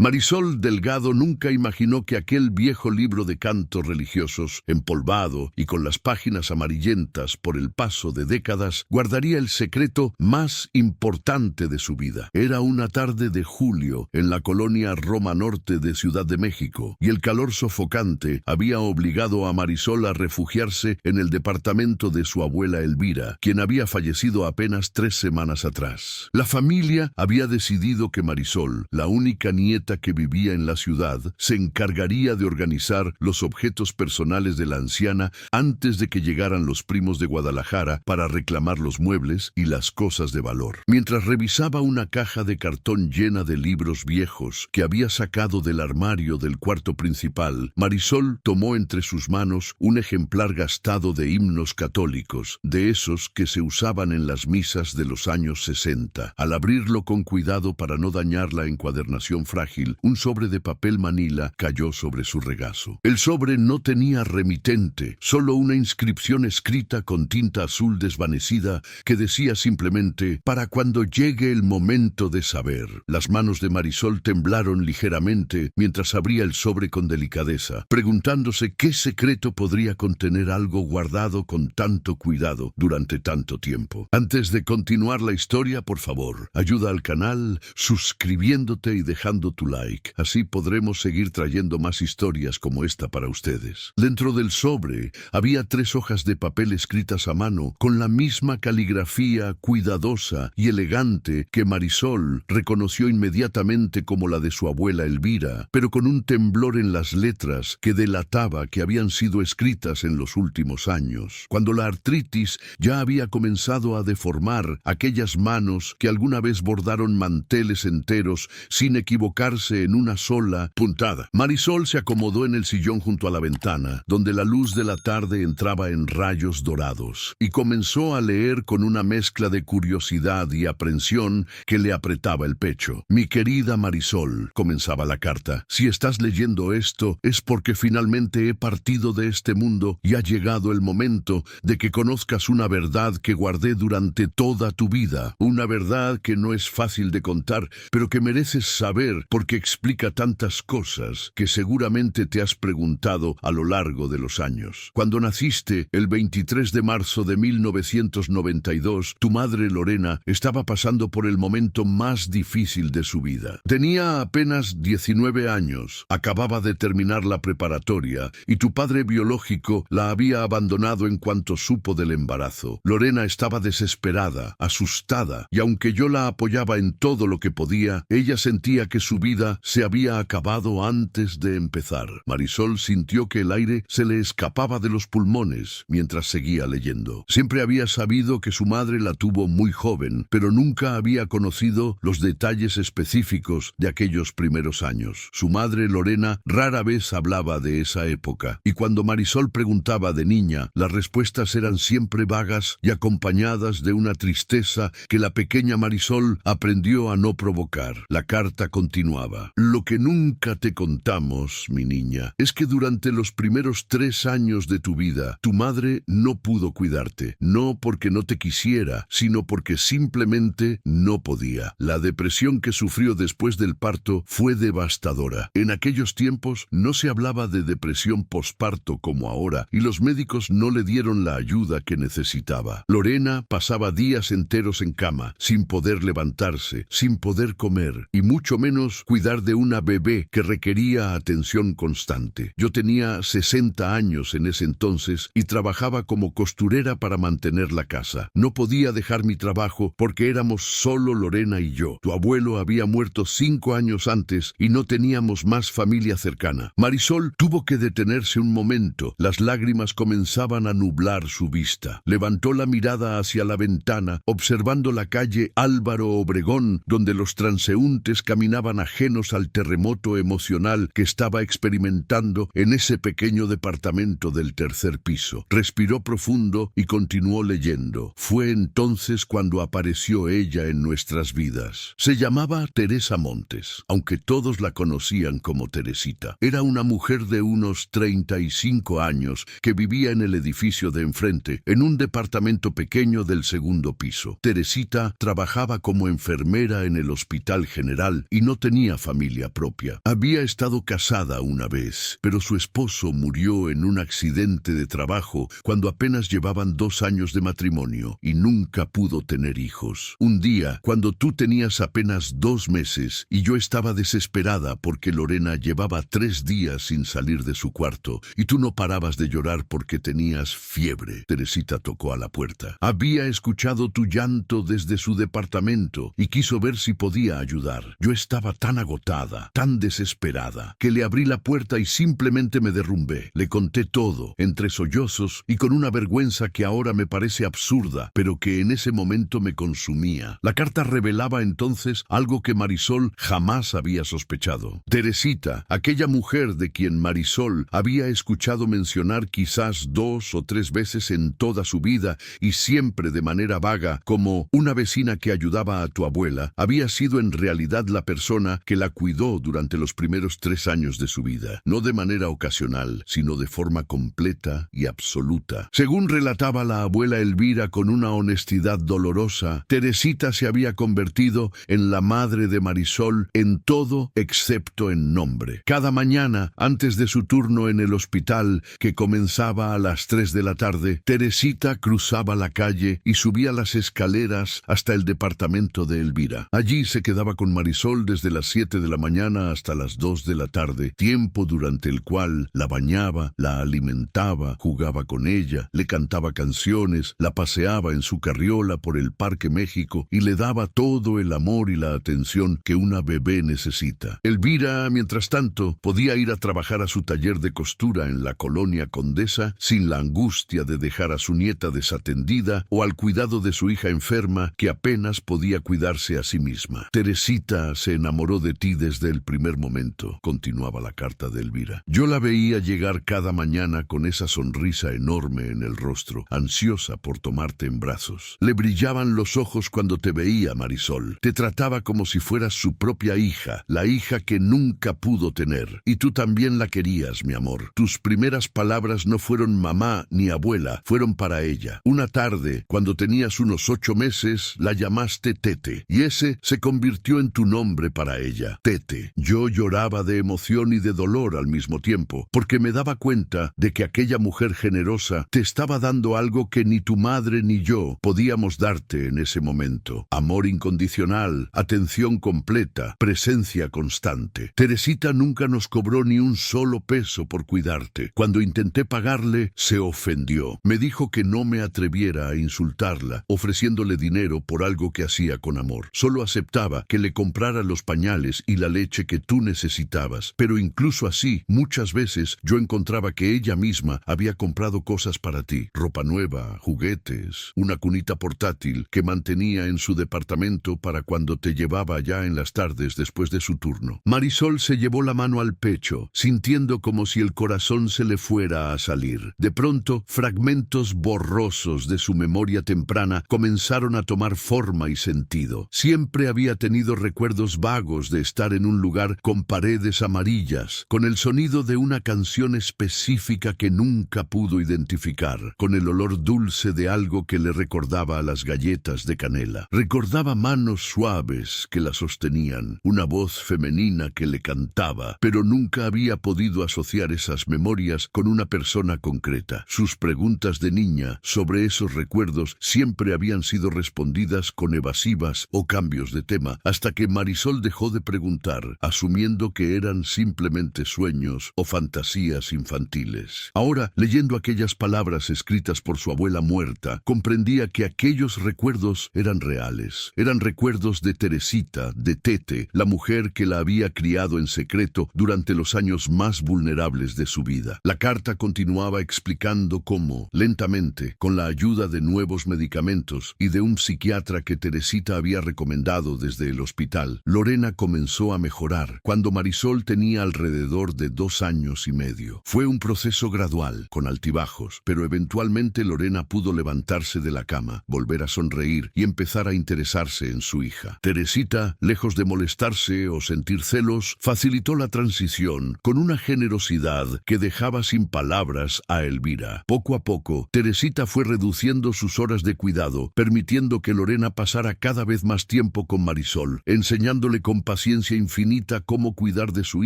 Marisol Delgado nunca imaginó que aquel viejo libro de cantos religiosos, empolvado y con las páginas amarillentas por el paso de décadas, guardaría el secreto más importante de su vida. Era una tarde de julio en la colonia Roma Norte de Ciudad de México, y el calor sofocante había obligado a Marisol a refugiarse en el departamento de su abuela Elvira, quien había fallecido apenas 3 semanas atrás. La familia había decidido que Marisol, la única nieta que vivía en la ciudad, se encargaría de organizar los objetos personales de la anciana antes de que llegaran los primos de Guadalajara para reclamar los muebles y las cosas de valor. Mientras revisaba una caja de cartón llena de libros viejos que había sacado del armario del cuarto principal, Marisol tomó entre sus manos un ejemplar gastado de himnos católicos, de esos que se usaban en las misas de los años 60. Al abrirlo con cuidado para no dañar la encuadernación frágil, un sobre de papel manila cayó sobre su regazo. El sobre no tenía remitente, solo una inscripción escrita con tinta azul desvanecida que decía simplemente: «Para cuando llegue el momento de saber». Las manos de Marisol temblaron ligeramente mientras abría el sobre con delicadeza, preguntándose qué secreto podría contener algo guardado con tanto cuidado durante tanto tiempo. Antes de continuar la historia, por favor, ayuda al canal suscribiéndote y dejando tu like. Así podremos seguir trayendo más historias como esta para ustedes. Dentro del sobre había 3 hojas de papel escritas a mano con la misma caligrafía cuidadosa y elegante que Marisol reconoció inmediatamente como la de su abuela Elvira, pero con un temblor en las letras que delataba que habían sido escritas en los últimos años, cuando la artritis ya había comenzado a deformar aquellas manos que alguna vez bordaron manteles enteros sin equivocarse en una sola puntada. Marisol se acomodó en el sillón junto a la ventana, donde la luz de la tarde entraba en rayos dorados, y comenzó a leer con una mezcla de curiosidad y aprensión que le apretaba el pecho. «Mi querida Marisol», comenzaba la carta, «si estás leyendo esto es porque finalmente he partido de este mundo y ha llegado el momento de que conozcas una verdad que guardé durante toda tu vida, una verdad que no es fácil de contar, pero que mereces saber porque explica tantas cosas que seguramente te has preguntado a lo largo de los años. Cuando naciste, el 23 de marzo de 1992, tu madre Lorena estaba pasando por el momento más difícil de su vida. Tenía apenas 19 años, acababa de terminar la preparatoria y tu padre biológico la había abandonado en cuanto supo del embarazo. Lorena estaba desesperada, asustada, y aunque yo la apoyaba en todo lo que podía, ella sentía que su vida se había acabado antes de empezar. Marisol sintió que el aire se le escapaba de los pulmones mientras seguía leyendo. Siempre había sabido que su madre la tuvo muy joven, pero nunca había conocido los detalles específicos de aquellos primeros años. Su madre Lorena rara vez hablaba de esa época, y cuando Marisol preguntaba de niña, las respuestas eran siempre vagas y acompañadas de una tristeza que la pequeña Marisol aprendió a no provocar. La carta continuaba: «Lo que nunca te contamos, mi niña, es que durante los primeros 3 años de tu vida, tu madre no pudo cuidarte, no porque no te quisiera, sino porque simplemente no podía. La depresión que sufrió después del parto fue devastadora. En aquellos tiempos no se hablaba de depresión posparto como ahora, y los médicos no le dieron la ayuda que necesitaba. Lorena pasaba días enteros en cama, sin poder levantarse, sin poder comer, y mucho menos cuidar de una bebé que requería atención constante. Yo tenía 60 años en ese entonces y trabajaba como costurera para mantener la casa. No podía dejar mi trabajo porque éramos solo Lorena y yo. Tu abuelo había muerto 5 años antes y no teníamos más familia cercana». Marisol tuvo que detenerse un momento. Las lágrimas comenzaban a nublar su vista. Levantó la mirada hacia la ventana, observando la calle Álvaro Obregón, donde los transeúntes caminaban ajenos al terremoto emocional que estaba experimentando en ese pequeño departamento del 3er piso. Respiró profundo y continuó leyendo. Fue entonces cuando apareció ella en nuestras vidas. Se llamaba Teresa Montes, aunque todos la conocían como Teresita. Era una mujer de unos 35 años que vivía en el edificio de enfrente, en un departamento pequeño del 2º piso. Teresita trabajaba como enfermera en el Hospital General y no tenía tenía familia propia. Había estado casada una vez, pero su esposo murió en un accidente de trabajo cuando apenas llevaban 2 años de matrimonio y nunca pudo tener hijos. Un día, cuando tú tenías apenas 2 meses y yo estaba desesperada porque Lorena llevaba 3 días sin salir de su cuarto y tú no parabas de llorar porque tenías fiebre, Teresita tocó a la puerta. Había escuchado tu llanto desde su departamento y quiso ver si podía ayudar. Yo estaba tan agotada, tan desesperada, que le abrí la puerta y simplemente me derrumbé. Le conté todo, entre sollozos y con una vergüenza que ahora me parece absurda, pero que en ese momento me consumía. La carta revelaba entonces algo que Marisol jamás había sospechado. Teresita, aquella mujer de quien Marisol había escuchado mencionar quizás 2 o 3 veces en toda su vida y siempre de manera vaga como una vecina que ayudaba a tu abuela, había sido en realidad la persona que la cuidó durante los primeros 3 años de su vida, no de manera ocasional, sino de forma completa y absoluta. Según relataba la abuela Elvira con una honestidad dolorosa, Teresita se había convertido en la madre de Marisol en todo excepto en nombre. Cada mañana, antes de su turno en el hospital, que comenzaba a las 3 de la tarde, Teresita cruzaba la calle y subía las escaleras hasta el departamento de Elvira. Allí se quedaba con Marisol desde las 7 de la mañana hasta las 2 de la tarde, tiempo durante el cual la bañaba, la alimentaba, jugaba con ella, le cantaba canciones, la paseaba en su carriola por el Parque México y le daba todo el amor y la atención que una bebé necesita. Elvira, mientras tanto, podía ir a trabajar a su taller de costura en la colonia Condesa sin la angustia de dejar a su nieta desatendida o al cuidado de su hija enferma que apenas podía cuidarse a sí misma. Teresita se enamoró de ti desde el primer momento, continuaba la carta de Elvira. Yo la veía llegar cada mañana con esa sonrisa enorme en el rostro, ansiosa por tomarte en brazos. Le brillaban los ojos cuando te veía, Marisol. Te trataba como si fueras su propia hija, la hija que nunca pudo tener. Y tú también la querías, mi amor. Tus primeras palabras no fueron mamá ni abuela, fueron para ella. Una tarde, cuando tenías unos 8 meses, la llamaste Tete, y ese se convirtió en tu nombre para ella, Tete. Yo lloraba de emoción y de dolor al mismo tiempo, porque me daba cuenta de que aquella mujer generosa te estaba dando algo que ni tu madre ni yo podíamos darte en ese momento. Amor incondicional, atención completa, presencia constante. Teresita nunca nos cobró ni un solo peso por cuidarte. Cuando intenté pagarle, se ofendió. Me dijo que no me atreviera a insultarla, ofreciéndole dinero por algo que hacía con amor. Solo aceptaba que le comprara los pañales y la leche que tú necesitabas, pero incluso así, muchas veces yo encontraba que ella misma había comprado cosas para ti, ropa nueva, juguetes, una cunita portátil que mantenía en su departamento para cuando te llevaba allá en las tardes después de su turno. Marisol se llevó la mano al pecho, sintiendo como si el corazón se le fuera a salir. De pronto, fragmentos borrosos de su memoria temprana comenzaron a tomar forma y sentido. Siempre había tenido recuerdos vagos de estar en un lugar con paredes amarillas, con el sonido de una canción específica que nunca pudo identificar, con el olor dulce de algo que le recordaba a las galletas de canela. Recordaba manos suaves que la sostenían, una voz femenina que le cantaba, pero nunca había podido asociar esas memorias con una persona concreta. Sus preguntas de niña sobre esos recuerdos siempre habían sido respondidas con evasivas o cambios de tema, hasta que Marisol dejó de preguntar, asumiendo que eran simplemente sueños o fantasías infantiles. Ahora, leyendo aquellas palabras escritas por su abuela muerta, comprendía que aquellos recuerdos eran reales. Eran recuerdos de Teresita, de Tete, la mujer que la había criado en secreto durante los años más vulnerables de su vida. La carta continuaba explicando cómo, lentamente, con la ayuda de nuevos medicamentos y de un psiquiatra que Teresita había recomendado desde el hospital, Lorena comenzó a mejorar cuando Marisol tenía alrededor de 2 años y medio. Fue un proceso gradual, con altibajos, pero eventualmente Lorena pudo levantarse de la cama, volver a sonreír y empezar a interesarse en su hija. Teresita, lejos de molestarse o sentir celos, facilitó la transición con una generosidad que dejaba sin palabras a Elvira. Poco a poco, Teresita fue reduciendo sus horas de cuidado, permitiendo que Lorena pasara cada vez más tiempo con Marisol, enseñándole compasión paciencia infinita cómo cuidar de su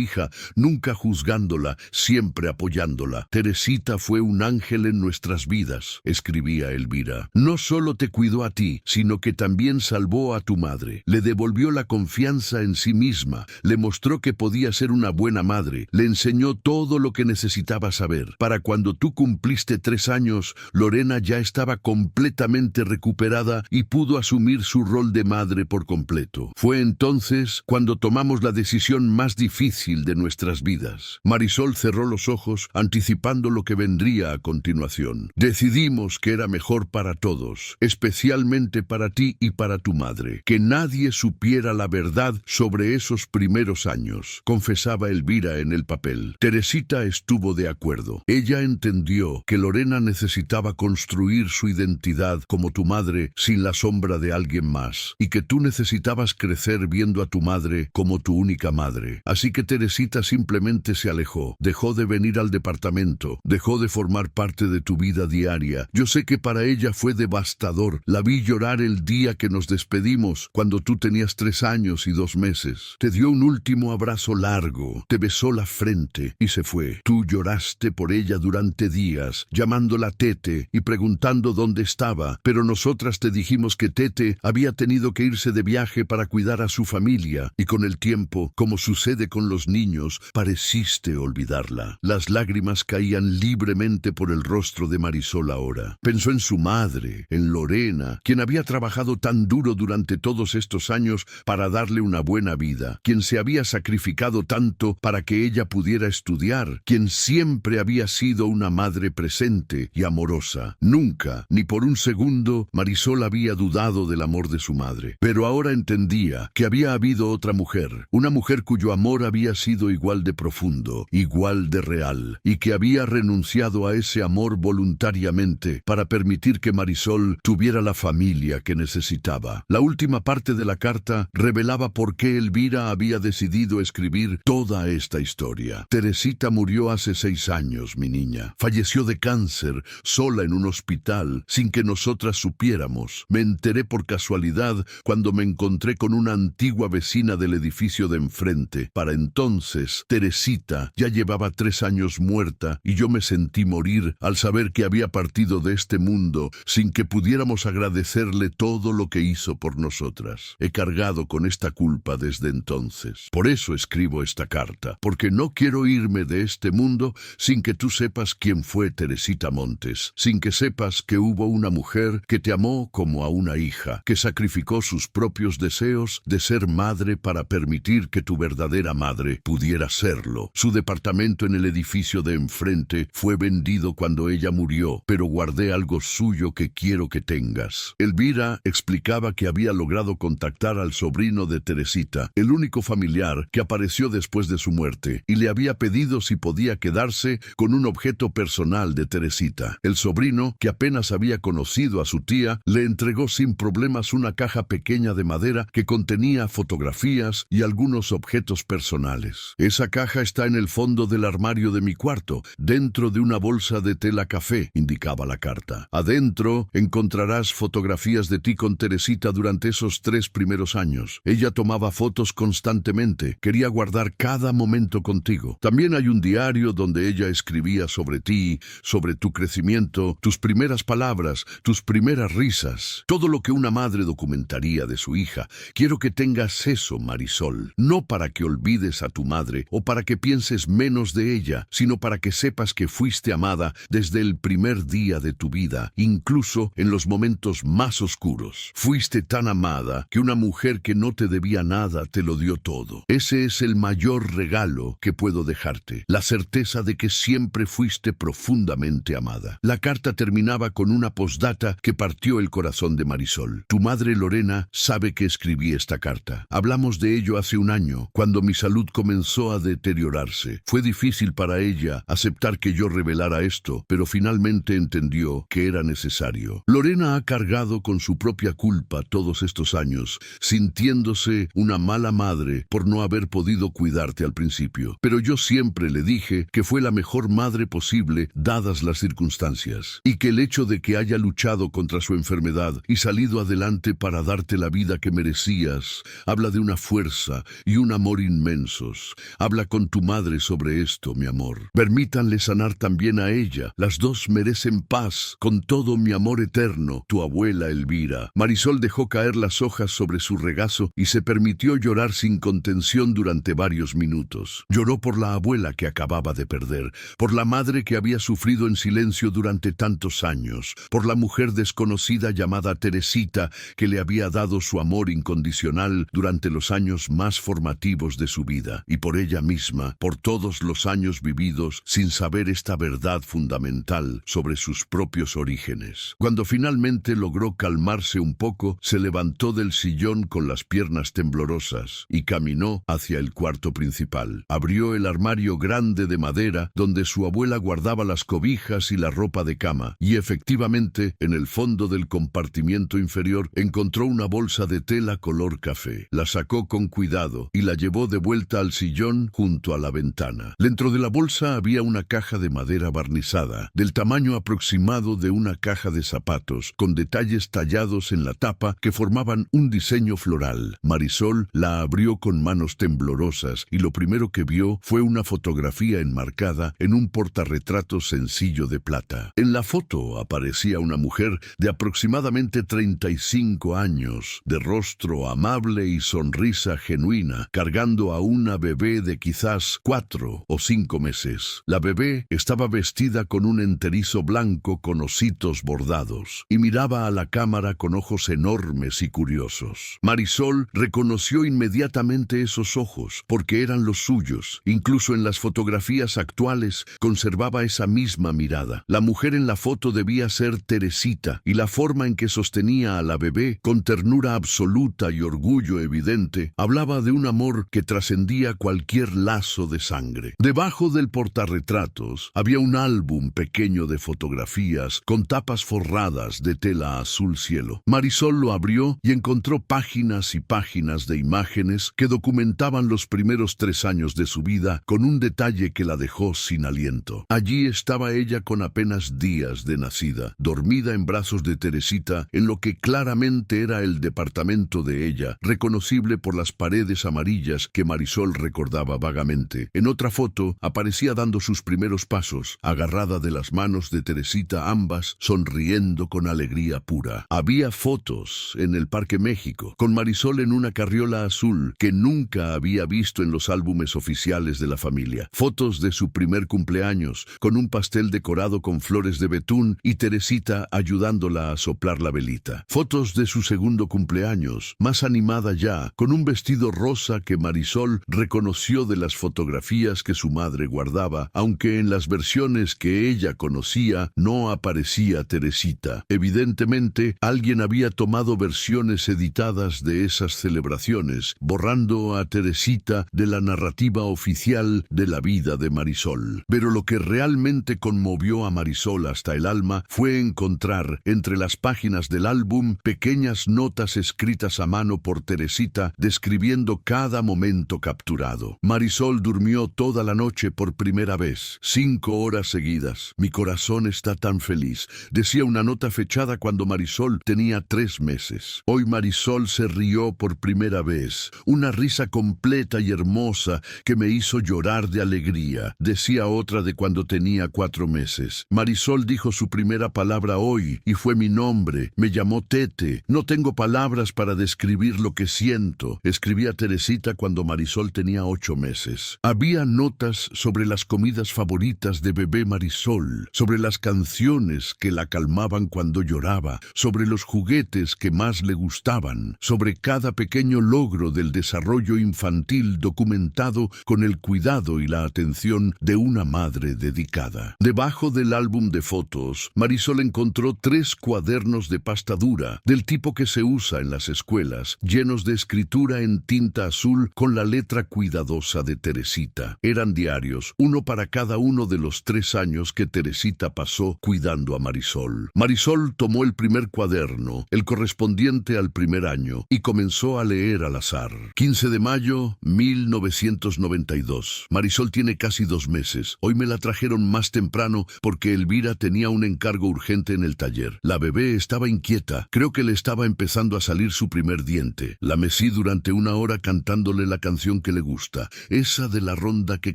hija, nunca juzgándola, siempre apoyándola. Teresita fue un ángel en nuestras vidas, escribía Elvira. No solo te cuidó a ti, sino que también salvó a tu madre. Le devolvió la confianza en sí misma, le mostró que podía ser una buena madre, le enseñó todo lo que necesitaba saber. Para cuando tú cumpliste 3 años, Lorena ya estaba completamente recuperada y pudo asumir su rol de madre por completo. Fue entonces cuando tomamos la decisión más difícil de nuestras vidas. Marisol cerró los ojos, anticipando lo que vendría a continuación. Decidimos que era mejor para todos, especialmente para ti y para tu madre, que nadie supiera la verdad sobre esos primeros años, confesaba Elvira en el papel. Teresita estuvo de acuerdo. Ella entendió que Lorena necesitaba construir su identidad como tu madre sin la sombra de alguien más, y que tú necesitabas crecer viendo a tu madre como tu única madre. Así que Teresita simplemente se alejó, dejó de venir al departamento, dejó de formar parte de tu vida diaria. Yo sé que para ella fue devastador. La vi llorar el día que nos despedimos, cuando tú tenías 3 años y 2 meses. Te dio un último abrazo largo, te besó la frente y se fue. Tú lloraste por ella durante días, llamándola Tete y preguntando dónde estaba, pero nosotras te dijimos que Tete había tenido que irse de viaje para cuidar a su familia, y con el tiempo, como sucede con los niños, pareciste olvidarla. Las lágrimas caían libremente por el rostro de Marisol ahora. Pensó en su madre, en Lorena, quien había trabajado tan duro durante todos estos años para darle una buena vida, quien se había sacrificado tanto para que ella pudiera estudiar, quien siempre había sido una madre presente y amorosa. Nunca, ni por un segundo, Marisol había dudado del amor de su madre. Pero ahora entendía que había habido otra mujer, una mujer cuyo amor había sido igual de profundo, igual de real, y que había renunciado a ese amor voluntariamente para permitir que Marisol tuviera la familia que necesitaba. La última parte de la carta revelaba por qué Elvira había decidido escribir toda esta historia. Teresita murió hace 6 años, mi niña. Falleció de cáncer, sola en un hospital, sin que nosotras supiéramos. Me enteré por casualidad cuando me encontré con una antigua vecina del edificio de enfrente. Para entonces, Teresita ya llevaba 3 años muerta y yo me sentí morir al saber que había partido de este mundo sin que pudiéramos agradecerle todo lo que hizo por nosotras. He cargado con esta culpa desde entonces. Por eso escribo esta carta, porque no quiero irme de este mundo sin que tú sepas quién fue Teresita Montes, sin que sepas que hubo una mujer que te amó como a una hija, que sacrificó sus propios deseos de ser madre para permitir que tu verdadera madre pudiera serlo. Su departamento en el edificio de enfrente fue vendido cuando ella murió, pero guardé algo suyo que quiero que tengas. Elvira explicaba que había logrado contactar al sobrino de Teresita, el único familiar que apareció después de su muerte, y le había pedido si podía quedarse con un objeto personal de Teresita. El sobrino, que apenas había conocido a su tía, le entregó sin problemas una caja pequeña de madera que contenía fotografías y algunos objetos personales. Esa caja está en el fondo del armario de mi cuarto, dentro de una bolsa de tela café, indicaba la carta. Adentro encontrarás fotografías de ti con Teresita durante esos 3 primeros años. Ella tomaba fotos constantemente, quería guardar cada momento contigo. También hay un diario donde ella escribía sobre ti, sobre tu crecimiento, tus primeras palabras, tus primeras risas, todo lo que una madre documentaría de su hija. Quiero que tengas eso, Marisol, no para que olvides a tu madre o para que pienses menos de ella, sino para que sepas que fuiste amada desde el primer día de tu vida, incluso en los momentos más oscuros. Fuiste tan amada que una mujer que no te debía nada te lo dio todo. Ese es el mayor regalo que puedo dejarte, la certeza de que siempre fuiste profundamente amada. La carta terminaba con una postdata que partió el corazón de Marisol. Tu madre Lorena sabe que escribí esta carta. Hablamos de ello hace un año, cuando mi salud comenzó a deteriorarse. Fue difícil para ella aceptar que yo revelara esto, pero finalmente entendió que era necesario. Lorena ha cargado con su propia culpa todos estos años, sintiéndose una mala madre por no haber podido cuidarte al principio. Pero yo siempre le dije que fue la mejor madre posible dadas las circunstancias, y que el hecho de que haya luchado contra su enfermedad y salido adelante para darte la vida que merecías habla de una una fuerza y un amor inmensos. Habla con tu madre sobre esto, mi amor. Permítanle sanar también a ella. Las dos merecen paz. Con todo mi amor eterno, tu abuela Elvira. Marisol dejó caer las hojas sobre su regazo y se permitió llorar sin contención durante varios minutos. Lloró por la abuela que acababa de perder, por la madre que había sufrido en silencio durante tantos años, por la mujer desconocida llamada Teresita que le había dado su amor incondicional durante los años más formativos de su vida, y por ella misma, por todos los años vividos sin saber esta verdad fundamental sobre sus propios orígenes. Cuando finalmente logró calmarse un poco, se levantó del sillón con las piernas temblorosas y caminó hacia el cuarto principal. Abrió el armario grande de madera donde su abuela guardaba las cobijas y la ropa de cama, y efectivamente, en el fondo del compartimiento inferior encontró una bolsa de tela color café. La sacó con cuidado y la llevó de vuelta al sillón junto a la ventana. Dentro de la bolsa había una caja de madera barnizada, del tamaño aproximado de una caja de zapatos, con detalles tallados en la tapa que formaban un diseño floral. Marisol la abrió con manos temblorosas y lo primero que vio fue una fotografía enmarcada en un portarretratos sencillo de plata. En la foto aparecía una mujer de aproximadamente 35 años, de rostro amable y sonrisa genuina, cargando a una bebé de quizás 4 o 5 meses. La bebé estaba vestida con un enterizo blanco con ositos bordados y miraba a la cámara con ojos enormes y curiosos. Marisol reconoció inmediatamente esos ojos, porque eran los suyos. Incluso en las fotografías actuales conservaba esa misma mirada. La mujer en la foto debía ser Teresita, y la forma en que sostenía a la bebé, con ternura absoluta y orgullo evidente, hablaba de un amor que trascendía cualquier lazo de sangre. Debajo del portarretratos había un álbum pequeño de fotografías con tapas forradas de tela azul cielo. Marisol lo abrió y encontró páginas y páginas de imágenes que documentaban los primeros 3 años de su vida con un detalle que la dejó sin aliento. Allí estaba ella con apenas días de nacida, dormida en brazos de Teresita en lo que claramente era el departamento de ella, reconocible por las paredes amarillas que Marisol recordaba vagamente. En otra foto aparecía dando sus primeros pasos, agarrada de las manos de Teresita, ambas sonriendo con alegría pura. Había fotos en el Parque México, con Marisol en una carriola azul que nunca había visto en los álbumes oficiales de la familia. Fotos de su primer cumpleaños, con un pastel decorado con flores de betún y Teresita ayudándola a soplar la velita. Fotos de su segundo cumpleaños, más animada ya, con un vestido rosa que Marisol reconoció de las fotografías que su madre guardaba, aunque en las versiones que ella conocía no aparecía Teresita. Evidentemente, alguien había tomado versiones editadas de esas celebraciones, borrando a Teresita de la narrativa oficial de la vida de Marisol. Pero lo que realmente conmovió a Marisol hasta el alma fue encontrar entre las páginas del álbum pequeñas notas escritas a mano por Teresita describiendo cada momento capturado. Marisol durmió toda la noche por primera vez, 5 horas seguidas. Mi corazón está tan feliz, decía una nota fechada cuando Marisol tenía 3 meses. Hoy Marisol se rió por primera vez, una risa completa y hermosa que me hizo llorar de alegría, decía otra de cuando tenía 4 meses. Marisol dijo su primera palabra hoy y fue mi nombre, me llamó Tete. No tengo palabras para describir lo que siento, escribía Teresita cuando Marisol tenía 8 meses. Había notas sobre las comidas favoritas de bebé Marisol, sobre las canciones que la calmaban cuando lloraba, sobre los juguetes que más le gustaban, sobre cada pequeño logro del desarrollo infantil documentado con el cuidado y la atención de una madre dedicada. Debajo del álbum de fotos, Marisol encontró 3 cuadernos de pasta dura, del tipo que se usa en las escuelas, llenos de escritura en tinta azul con la letra cuidadosa de Teresita. Eran diarios, uno para cada uno de los 3 años que Teresita pasó cuidando a Marisol. Marisol tomó el primer cuaderno, el correspondiente al primer año, y comenzó a leer al azar. 15 de mayo, 1992. Marisol tiene casi 2 meses. Hoy me la trajeron más temprano porque Elvira tenía un encargo urgente en el taller. La bebé estaba inquieta. Creo que le estaba empezando a salir su primer diente. La mecí durante durante 1 hora cantándole la canción que le gusta, esa de la ronda que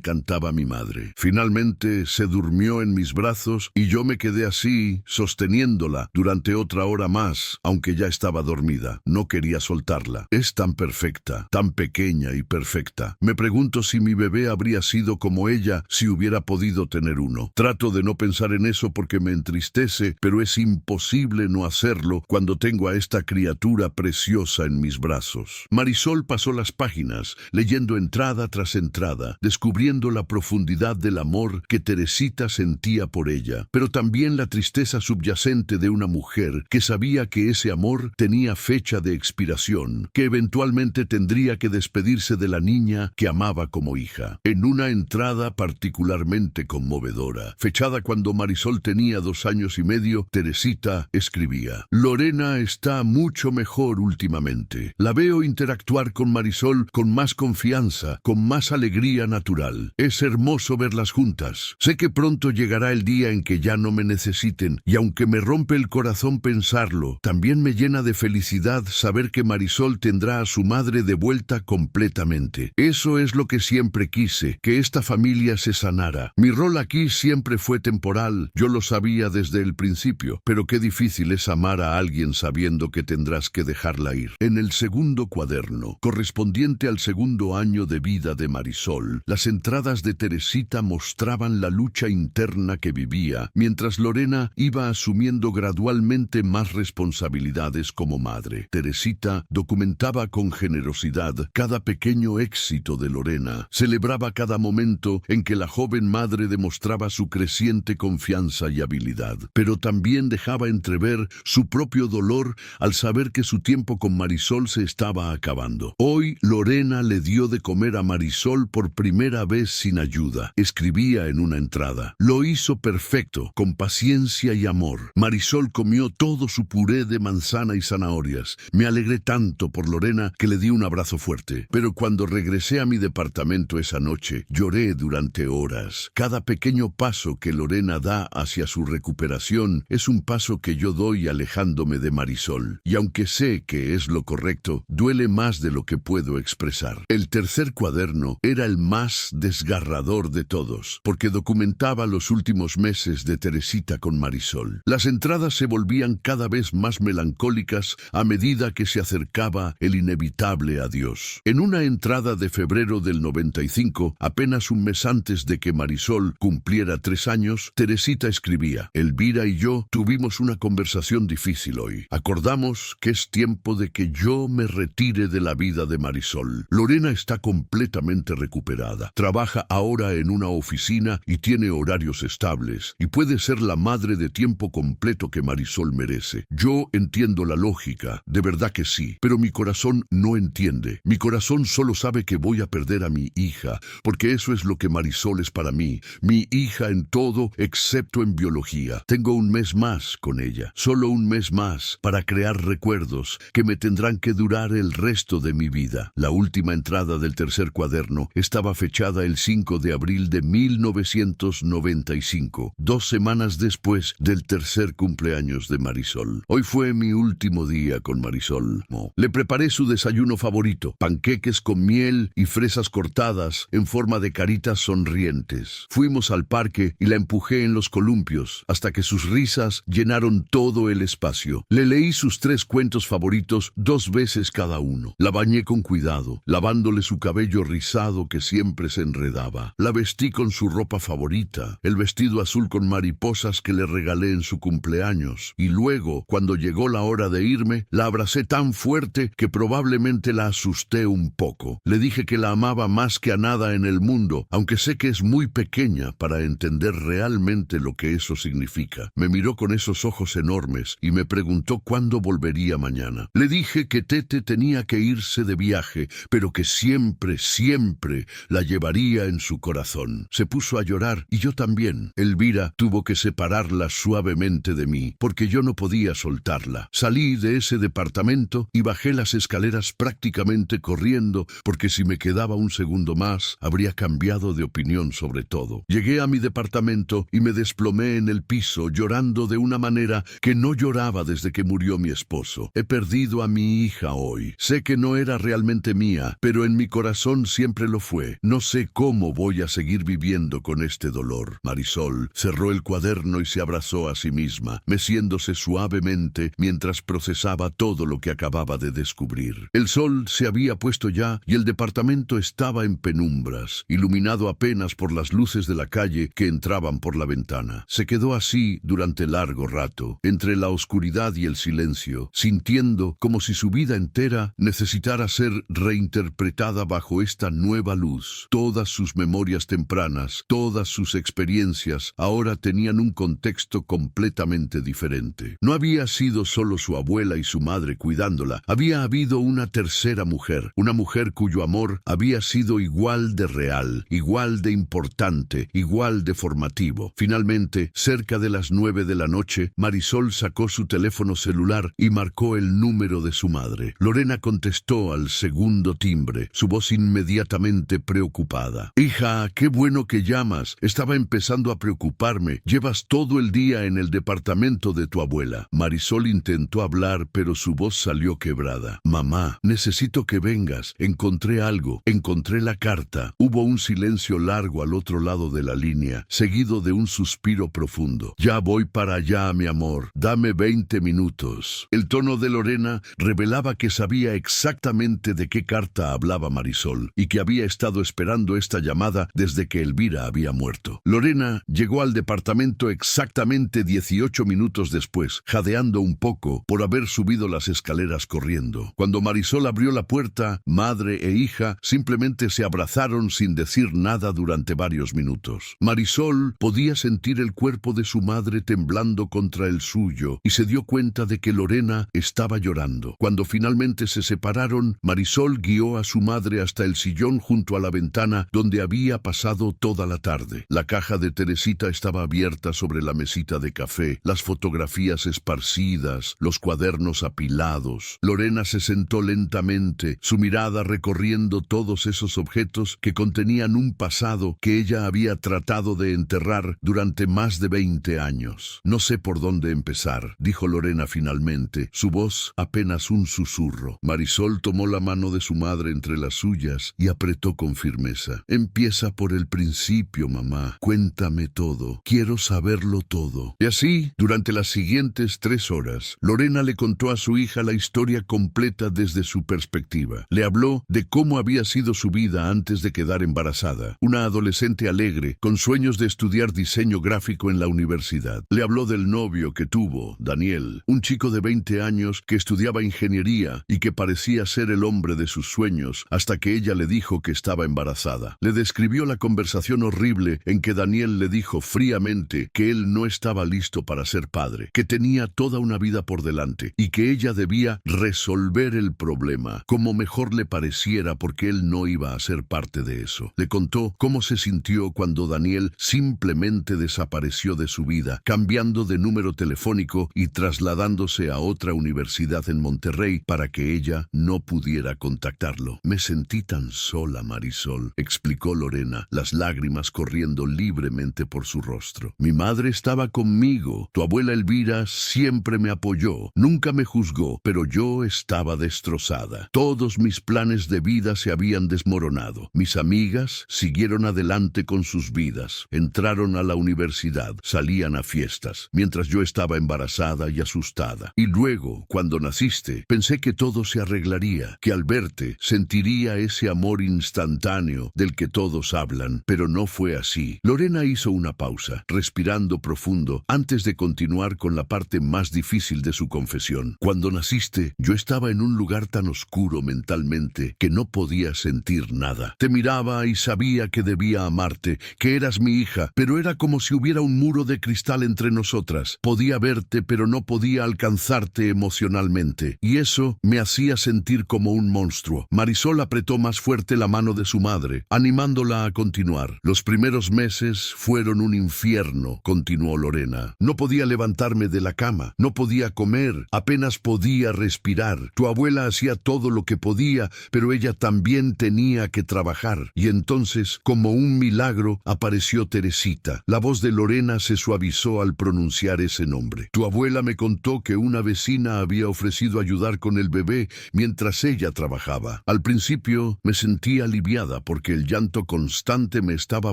cantaba mi madre. Finalmente se durmió en mis brazos y yo me quedé así, sosteniéndola durante otra hora más, aunque ya estaba dormida. No quería soltarla. Es tan perfecta, tan pequeña y perfecta. Me pregunto si mi bebé habría sido como ella si hubiera podido tener uno. Trato de no pensar en eso porque me entristece, pero es imposible no hacerlo cuando tengo a esta criatura preciosa en mis brazos. Marisol pasó las páginas, leyendo entrada tras entrada, descubriendo la profundidad del amor que Teresita sentía por ella, pero también la tristeza subyacente de una mujer que sabía que ese amor tenía fecha de expiración, que eventualmente tendría que despedirse de la niña que amaba como hija. En una entrada particularmente conmovedora, fechada cuando Marisol tenía 2 años y medio, Teresita escribía: Lorena está mucho mejor últimamente. La veo interactuar con Marisol con más confianza, con más alegría natural. Es hermoso verlas juntas. Sé que pronto llegará el día en que ya no me necesiten, y aunque me rompe el corazón pensarlo, también me llena de felicidad saber que Marisol tendrá a su madre de vuelta completamente. Eso es lo que siempre quise, que esta familia se sanara. Mi rol aquí siempre fue temporal, yo lo sabía desde el principio, pero qué difícil es amar a alguien sabiendo que tendrás que dejarla ir. En el segundo cuaderno, correspondiente al segundo año de vida de Marisol, las entradas de Teresita mostraban la lucha interna que vivía, mientras Lorena iba asumiendo gradualmente más responsabilidades como madre. Teresita documentaba con generosidad cada pequeño éxito de Lorena, celebraba cada momento en que la joven madre demostraba su creciente confianza y habilidad, pero también dejaba entrever su propio dolor al saber que su tiempo con Marisol se estaba acabando. Hoy Lorena le dio de comer a Marisol por primera vez sin ayuda. Escribía en una entrada: lo hizo perfecto, con paciencia y amor. Marisol comió todo su puré de manzana y zanahorias. Me alegré tanto por Lorena que le di un abrazo fuerte. Pero cuando regresé a mi departamento esa noche, lloré durante horas. Cada pequeño paso que Lorena da hacia su recuperación es un paso que yo doy alejándome de Marisol. Y aunque sé que es lo correcto, duele más de lo que puedo expresar. El tercer cuaderno era el más desgarrador de todos, porque documentaba los últimos meses de Teresita con Marisol. Las entradas se volvían cada vez más melancólicas a medida que se acercaba el inevitable adiós. En una entrada de febrero del 95, apenas un mes antes de que Marisol cumpliera 3 años, Teresita escribía: Elvira y yo tuvimos una conversación difícil hoy. Acordamos que es tiempo de que yo me retire de la vida de Marisol. Lorena está completamente recuperada. Trabaja ahora en una oficina y tiene horarios estables, y puede ser la madre de tiempo completo que Marisol merece. Yo entiendo la lógica, de verdad que sí, pero mi corazón no entiende. Mi corazón solo sabe que voy a perder a mi hija, porque eso es lo que Marisol es para mí, mi hija en todo excepto en biología. Tengo un mes más con ella, solo un mes más, para crear recuerdos que me tendrán que durar el resto de mi vida. La última entrada del tercer cuaderno estaba fechada el 5 de abril de 1995, 2 semanas después del tercer cumpleaños de Marisol. Hoy fue mi último día con Marisol. Le preparé su desayuno favorito, panqueques con miel y fresas cortadas en forma de caritas sonrientes. Fuimos al parque y la empujé en los columpios hasta que sus risas llenaron todo el espacio. Le leí sus 3 cuentos favoritos 2 veces cada uno. La bañé con cuidado, lavándole su cabello rizado que siempre se enredaba. La vestí con su ropa favorita, el vestido azul con mariposas que le regalé en su cumpleaños. Y luego, cuando llegó la hora de irme, la abracé tan fuerte que probablemente la asusté un poco. Le dije que la amaba más que a nada en el mundo, aunque sé que es muy pequeña para entender realmente lo que eso significa. Me miró con esos ojos enormes y me preguntó cuándo volvería mañana. Le dije que Tete tenía que irse de viaje, pero que siempre, siempre la llevaría en su corazón. Se puso a llorar y yo también. Elvira tuvo que separarla suavemente de mí, porque yo no podía soltarla. Salí de ese departamento y bajé las escaleras prácticamente corriendo, porque si me quedaba un segundo más, habría cambiado de opinión sobre todo. Llegué a mi departamento y me desplomé en el piso, llorando de una manera que no lloraba desde que murió mi esposo. He perdido a mi hija hoy. Sé Sé que no era realmente mía, pero en mi corazón siempre lo fue. No sé cómo voy a seguir viviendo con este dolor. Marisol cerró el cuaderno y se abrazó a sí misma, meciéndose suavemente mientras procesaba todo lo que acababa de descubrir. El sol se había puesto ya y el departamento estaba en penumbras, iluminado apenas por las luces de la calle que entraban por la ventana. Se quedó así durante largo rato, entre la oscuridad y el silencio, sintiendo como si su vida entera necesitara ser reinterpretada bajo esta nueva luz. Todas sus memorias tempranas, todas sus experiencias, ahora tenían un contexto completamente diferente. No había sido solo su abuela y su madre cuidándola, había habido una tercera mujer, una mujer cuyo amor había sido igual de real, igual de importante, igual de formativo. Finalmente, cerca de las 9 de la noche, Marisol sacó su teléfono celular y marcó el número de su madre. Lorena contestó al segundo timbre, su voz inmediatamente preocupada. «Hija, qué bueno que llamas. Estaba empezando a preocuparme. Llevas todo el día en el departamento de tu abuela». Marisol intentó hablar, pero su voz salió quebrada. «Mamá, necesito que vengas. Encontré algo. Encontré la carta». Hubo un silencio largo al otro lado de la línea, seguido de un suspiro profundo. «Ya voy para allá, mi amor. Dame 20 minutos». El tono de Lorena revelaba que sabía exactamente de qué carta hablaba Marisol y que había estado esperando esta llamada desde que Elvira había muerto. Lorena llegó al departamento exactamente 18 minutos después, jadeando un poco por haber subido las escaleras corriendo. Cuando Marisol abrió la puerta, madre e hija simplemente se abrazaron sin decir nada durante varios minutos. Marisol podía sentir el cuerpo de su madre temblando contra el suyo y se dio cuenta de que Lorena estaba llorando. Cuando finalmente se separaron, Marisol guió a su madre hasta el sillón junto a la ventana donde había pasado toda la tarde. La caja de Teresita estaba abierta sobre la mesita de café, las fotografías esparcidas, los cuadernos apilados. Lorena se sentó lentamente, su mirada recorriendo todos esos objetos que contenían un pasado que ella había tratado de enterrar durante más de 20 años. «No sé por dónde empezar», dijo Lorena finalmente, su voz apenas un susurro. Marisol tomó la mano de su madre entre las suyas y apretó con firmeza. «Empieza por el principio, mamá. Cuéntame todo. Quiero saberlo todo». Y así, durante las siguientes 3 horas, Lorena le contó a su hija la historia completa desde su perspectiva. Le habló de cómo había sido su vida antes de quedar embarazada, una adolescente alegre, con sueños de estudiar diseño gráfico en la universidad. Le habló del novio que tuvo, Daniel, un chico de 20 años que estudiaba ingeniería y que parecía ser el hombre de sus sueños hasta que ella le dijo que estaba embarazada. Le describió la conversación horrible en que Daniel le dijo fríamente que él no estaba listo para ser padre, que tenía toda una vida por delante y que ella debía resolver el problema como mejor le pareciera porque él no iba a ser parte de eso. Le contó cómo se sintió cuando Daniel simplemente desapareció de su vida, cambiando de número telefónico y trasladándose a otra universidad en Monterrey para que ella no pudiera contactarlo. «Me sentí tan sola, Marisol», explicó Lorena, las lágrimas corriendo libremente por su rostro. «Mi madre estaba conmigo. Tu abuela Elvira siempre me apoyó. Nunca me juzgó, pero yo estaba destrozada. Todos mis planes de vida se habían desmoronado. Mis amigas siguieron adelante con sus vidas. Entraron a la universidad, salían a fiestas, mientras yo estaba embarazada y asustada. Y luego, cuando naciste, pensé que todo se arreglaría, que al verte sentiría ese amor instantáneo del que todos hablan, pero no fue así». Lorena hizo una pausa, respirando profundo, antes de continuar con la parte más difícil de su confesión. «Cuando naciste, yo estaba en un lugar tan oscuro mentalmente que no podía sentir nada. Te miraba y sabía que debía amarte, que eras mi hija, pero era como si hubiera un muro de cristal entre nosotras. Podía verte, pero no podía alcanzarte emocionalmente, y eso me hacía sentir como un monstruo». Marisol apretó más fuerte la mano de su madre, animándola a continuar. «Los primeros meses fueron un infierno», continuó Lorena. «No podía levantarme de la cama, no podía comer, apenas podía respirar. Tu abuela hacía todo lo que podía, pero ella también tenía que trabajar. Y entonces, como un milagro, apareció Teresita». La voz de Lorena se suavizó al pronunciar ese nombre. «Tu abuela me contó que una vecina había ofrecido ayudar con el bebé mientras ella trabajaba. Al principio me sentí aliviada porque el llanto constante me estaba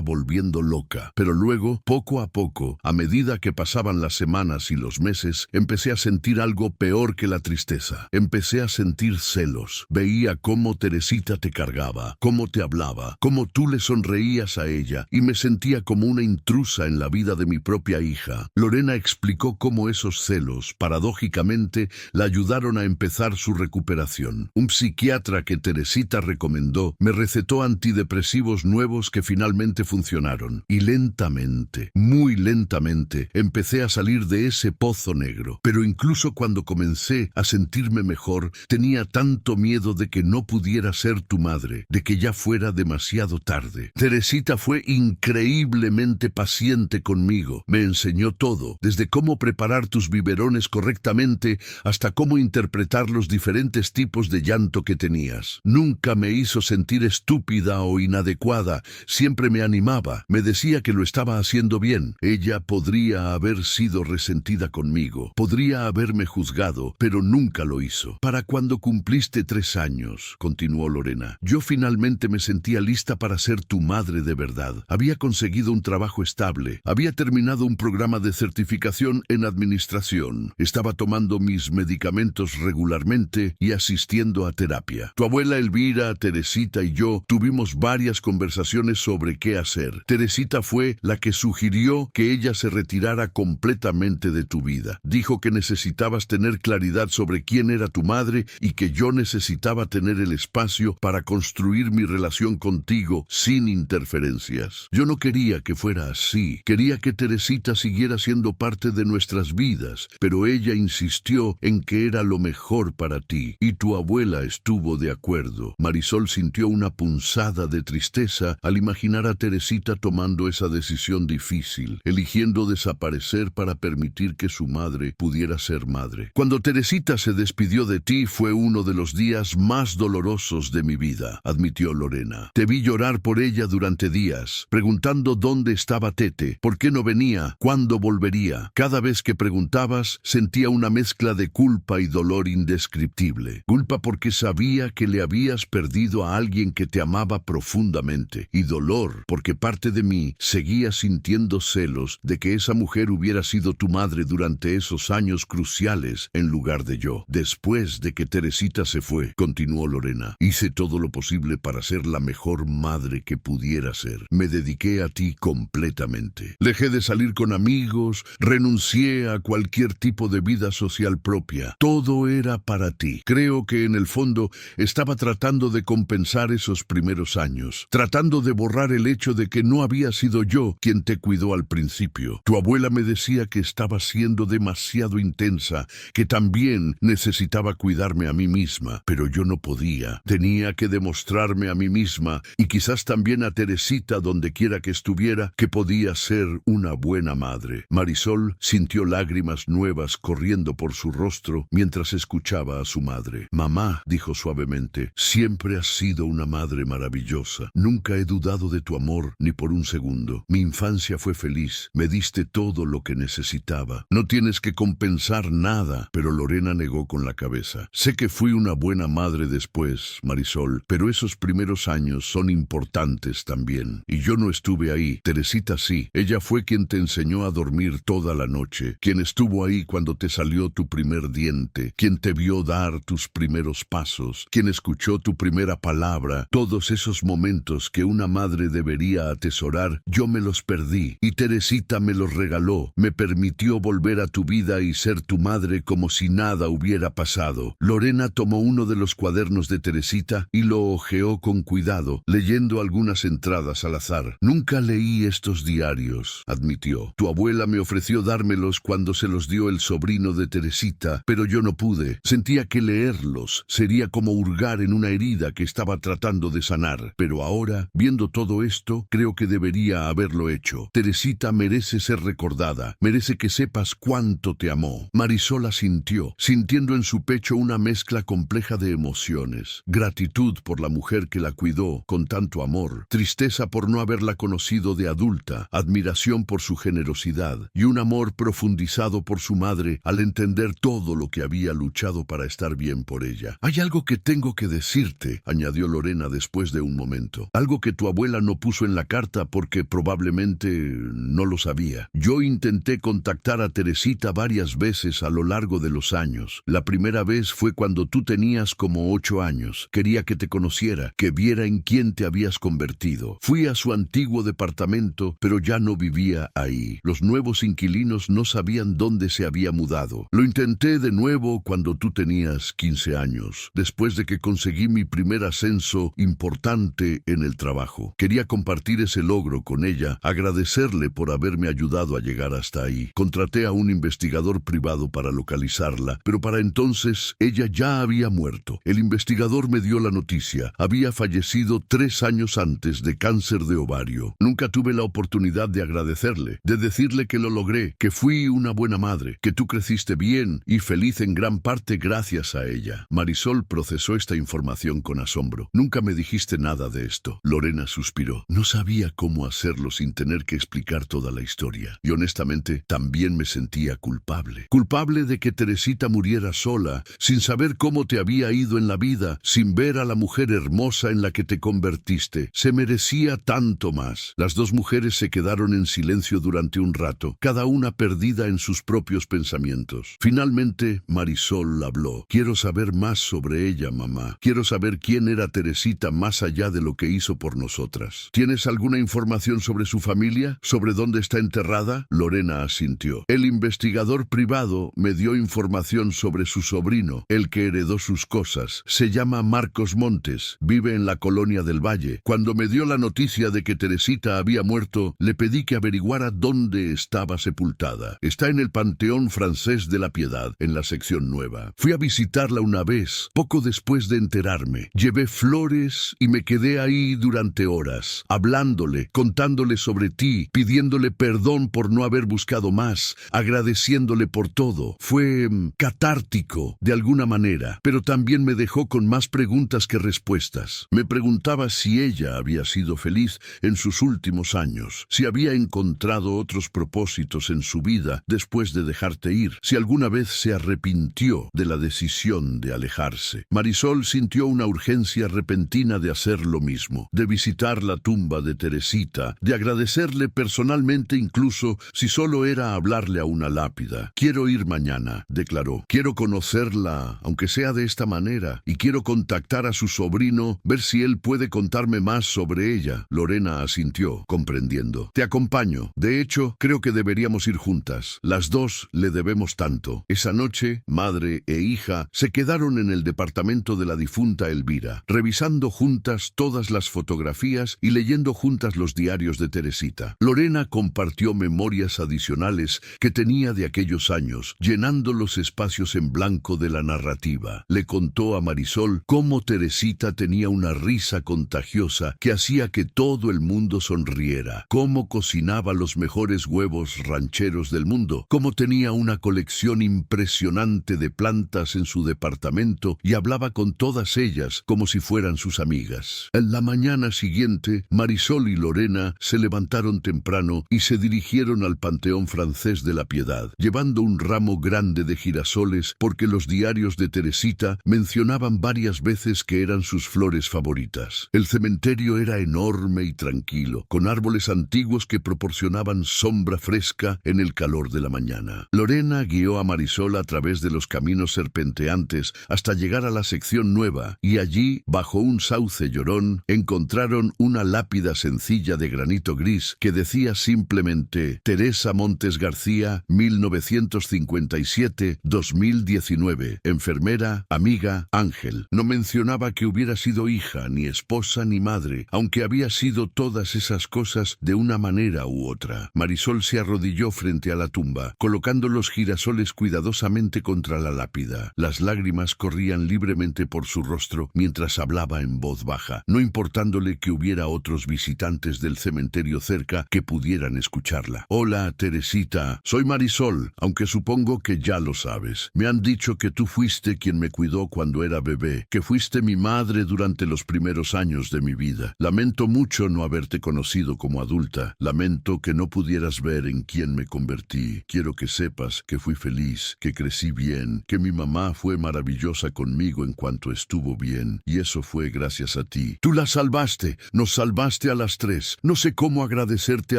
volviendo loca, pero luego, poco a poco, a medida que pasaban las semanas y los meses, empecé a sentir algo peor que la tristeza. Empecé a sentir celos. Veía cómo Teresita te cargaba, cómo te hablaba, cómo tú le sonreías a ella, y me sentía como una intrusa en la vida de mi propia hija. Lorena explicó cómo esos celos, paradójicamente, la ayudaron a empezar su recuperación. Un psiquiatra que Teresita recomendó me recetó antidepresivos nuevos que finalmente funcionaron. Y lentamente, muy lentamente, empecé a salir de ese pozo negro. Pero incluso cuando comencé a sentirme mejor, tenía tanto miedo de que no pudiera ser tu madre, de que ya fuera demasiado tarde. Teresita fue increíblemente paciente conmigo. Me enseñó todo, desde cómo preparar tus biberones correctamente hasta cómo interpretar los diferentes tipos de llanto que tenías. Nunca me hizo sentir estúpida o inadecuada, siempre me animaba, me decía que lo estaba haciendo bien. Ella podría haber sido resentida conmigo, podría haberme juzgado, pero nunca lo hizo. Para cuando cumpliste 3 años, continuó Lorena, yo finalmente me sentía lista para ser tu madre de verdad. Había conseguido un trabajo estable, había terminado un programa de certificación en administración, estaba tomando mis medicamentos regularmente y asistiendo a terapia. Tu abuela Elvira, Teresita y yo tuvimos varias conversaciones sobre qué hacer. Teresita fue la que sugirió que ella se retirara completamente de tu vida. Dijo que necesitabas tener claridad sobre quién era tu madre y que yo necesitaba tener el espacio para construir mi relación contigo sin interferencias. Yo no quería que fuera así. Quería que Teresita siguiera siendo parte de nuestras vidas, pero ella insistió en que era lo mejor para ti, y tu abuela estuvo de acuerdo. Marisol sintió una punzada de tristeza al imaginar a Teresita tomando esa decisión difícil, eligiendo desaparecer para permitir que su madre pudiera ser madre. Cuando Teresita se despidió de ti fue uno de los días más dolorosos de mi vida, admitió Lorena. Te vi llorar por ella durante días, preguntando dónde estaba Tete, por qué no venía, cuándo volvería. Cada vez que preguntabas, sentía una mezcla de culpa y dolor indescriptible. Culpa porque sabía que le habías perdido a alguien que te amaba profundamente, y dolor porque parte de mí seguía sintiendo celos de que esa mujer hubiera sido tu madre durante esos años cruciales en lugar de yo. Después de que Teresita se fue, continuó Lorena, hice todo lo posible para ser la mejor madre que pudiera ser. Me dediqué a ti completamente. Dejé de salir con amigos, renuncié a cualquier tipo de vida social propia. Todo era para ti. Creo que en el fondo estaba tratando de compensar esos primeros años, tratando de borrar el hecho de que no había sido yo quien te cuidó al principio. Tu abuela me decía que estaba siendo demasiado intensa, que también necesitaba cuidarme a mí misma, pero yo no podía. Tenía que demostrarme a mí misma, y quizás también a Teresita, donde quiera que estuviera, que podía ser una buena madre. Marisol sintió lágrimas nuevas corriendo por su rostro mientras escuchaba a su madre. Mamá, dijo suavemente, siempre has sido una madre maravillosa. Nunca he dudado de tu amor ni por un segundo. Mi infancia fue feliz. Me diste todo lo que necesitaba. No tienes que compensar nada. Pero Lorena negó con la cabeza. Sé que fui una buena madre después, Marisol, pero esos primeros años son importantes también. Y yo no estuve ahí. Teresita sí. Ella fue quien te enseñó a dormir toda la noche, quien estuvo ahí cuando te salió tu primer diente, quien te vio dar tus primeros pasos, quien escuchó tu primera palabra. Todos esos momentos que una madre debería atesorar, yo me los perdí, y Teresita me los regaló. Me permitió volver a tu vida y ser tu madre como si nada hubiera pasado. Lorena tomó uno de los cuadernos de Teresita y lo hojeó con cuidado, leyendo algunas entradas al azar. Nunca leí estos diarios, admitió. Tu abuela me ofreció dármelos cuando se los dio el sobrino de Teresita, pero yo no pude. Sentía que leerlos sería como hurgar en una herida que estaba tratando de sanar. Pero ahora, viendo todo esto, creo que debería haberlo hecho. Teresita merece ser recordada, merece que sepas cuánto te amó. Marisol asintió, sintiendo en su pecho una mezcla compleja de emociones. Gratitud por la mujer que la cuidó con tanto amor, tristeza por no haberla conocido de adulta, admiración por su generosidad y un amor profundizado por su madre al entender todo lo que había luchado para estar bien bien por ella. Hay algo que tengo que decirte, añadió Lorena después de un momento. Algo que tu abuela no puso en la carta porque probablemente no lo sabía. Yo intenté contactar a Teresita varias veces a lo largo de los años. La primera vez fue cuando tú tenías como 8 años. Quería que te conociera, que viera en quién te habías convertido. Fui a su antiguo departamento, pero ya no vivía ahí. Los nuevos inquilinos no sabían dónde se había mudado. Lo intenté de nuevo cuando tú tenías 15 años, después de que conseguí mi primer ascenso importante en el trabajo. Quería compartir ese logro con ella, agradecerle por haberme ayudado a llegar hasta ahí. Contraté a un investigador privado para localizarla, pero para entonces ella ya había muerto. El investigador me dio la noticia. Había fallecido 3 años antes de cáncer de ovario. Nunca tuve la oportunidad de agradecerle, de decirle que lo logré, que fui una buena madre, que tú creciste bien y feliz en gran parte gracias a ella. Marisol procesó esta información con asombro. Nunca me dijiste nada de esto. Lorena suspiró. No sabía cómo hacerlo sin tener que explicar toda la historia. Y honestamente, también me sentía culpable. Culpable de que Teresita muriera sola, sin saber cómo te había ido en la vida, sin ver a la mujer hermosa en la que te convertiste. Se merecía tanto más. Las dos mujeres se quedaron en silencio durante un rato, cada una perdida en sus propios pensamientos. Finalmente, Marisol habló. Quiero saber más sobre ella, mamá. Quiero saber quién era Teresita más allá de lo que hizo por nosotras. ¿Tienes alguna información sobre su familia? ¿Sobre dónde está enterrada? Lorena asintió. El investigador privado me dio información sobre su sobrino, el que heredó sus cosas. Se llama Marcos Montes. Vive en la colonia del Valle. Cuando me dio la noticia de que Teresita había muerto, le pedí que averiguara dónde estaba sepultada. Está en el Panteón Francés de la Piedad, en la sección nueva. Fui a visitarla una vez, poco después de enterarme. Llevé flores y me quedé ahí durante horas, hablándole, contándole sobre ti, pidiéndole perdón por no haber buscado más, agradeciéndole por todo. Fue catártico, de alguna manera, pero también me dejó con más preguntas que respuestas. Me preguntaba si ella había sido feliz en sus últimos años, si había encontrado otros propósitos en su vida después de dejarte ir, si alguna vez se arrepintió de la decisión de alejarse. Marisol sintió una urgencia repentina de hacer lo mismo, de visitar la tumba de Teresita, de agradecerle personalmente incluso si solo era hablarle a una lápida. Quiero ir mañana, declaró. Quiero conocerla, aunque sea de esta manera, y quiero contactar a su sobrino, ver si él puede contarme más sobre ella. Lorena asintió, comprendiendo. Te acompaño. De hecho, creo que deberíamos ir juntas. Las dos le debemos tanto. Esa noche, madre e hija se quedaron en el departamento de la difunta Elvira, revisando juntas todas las fotografías y leyendo juntas los diarios de Teresita. Lorena compartió memorias adicionales que tenía de aquellos años, llenando los espacios en blanco de la narrativa. Le contó a Marisol cómo Teresita tenía una risa contagiosa que hacía que todo el mundo sonriera, cómo cocinaba los mejores huevos rancheros del mundo, cómo tenía una colección impresionante de plantas en su departamento y hablaba con todas ellas como si fueran sus amigas. En la mañana siguiente, Marisol y Lorena se levantaron temprano y se dirigieron al Panteón Francés de la Piedad, llevando un ramo grande de girasoles porque los diarios de Teresita mencionaban varias veces que eran sus flores favoritas. El cementerio era enorme y tranquilo, con árboles antiguos que proporcionaban sombra fresca en el calor de la mañana. Lorena guió a Marisol a través de los caminos serpenteantes hasta llegar a la sección nueva, y allí, bajo un sauce llorón, encontraron una lápida sencilla de granito gris que decía simplemente Teresa Montes García, 1957-2019, enfermera, amiga, Ángel. No mencionaba que hubiera sido hija, ni esposa, ni madre, aunque había sido todas esas cosas de una manera u otra. Marisol se arrodilló frente a la tumba, colocando los girasoles cuidadosamente contra la lápida. Las lágrimas corrían libremente por su rostro mientras hablaba en voz baja, no importándole que hubiera otros visitantes del cementerio cerca que pudieran escucharla. Hola, Teresita, soy Marisol, aunque supongo que ya lo sabes. Me han dicho que tú fuiste quien me cuidó cuando era bebé, que fuiste mi madre durante los primeros años de mi vida. Lamento mucho no haberte conocido como adulta. Lamento que no pudieras ver en quién me convertí. Quiero que sepas que fui feliz, que crecí bien, que mi mamá fue maravillosa maravillosa conmigo en cuanto estuvo bien, y eso fue gracias a ti. Tú la salvaste, nos salvaste a las tres. No sé cómo agradecerte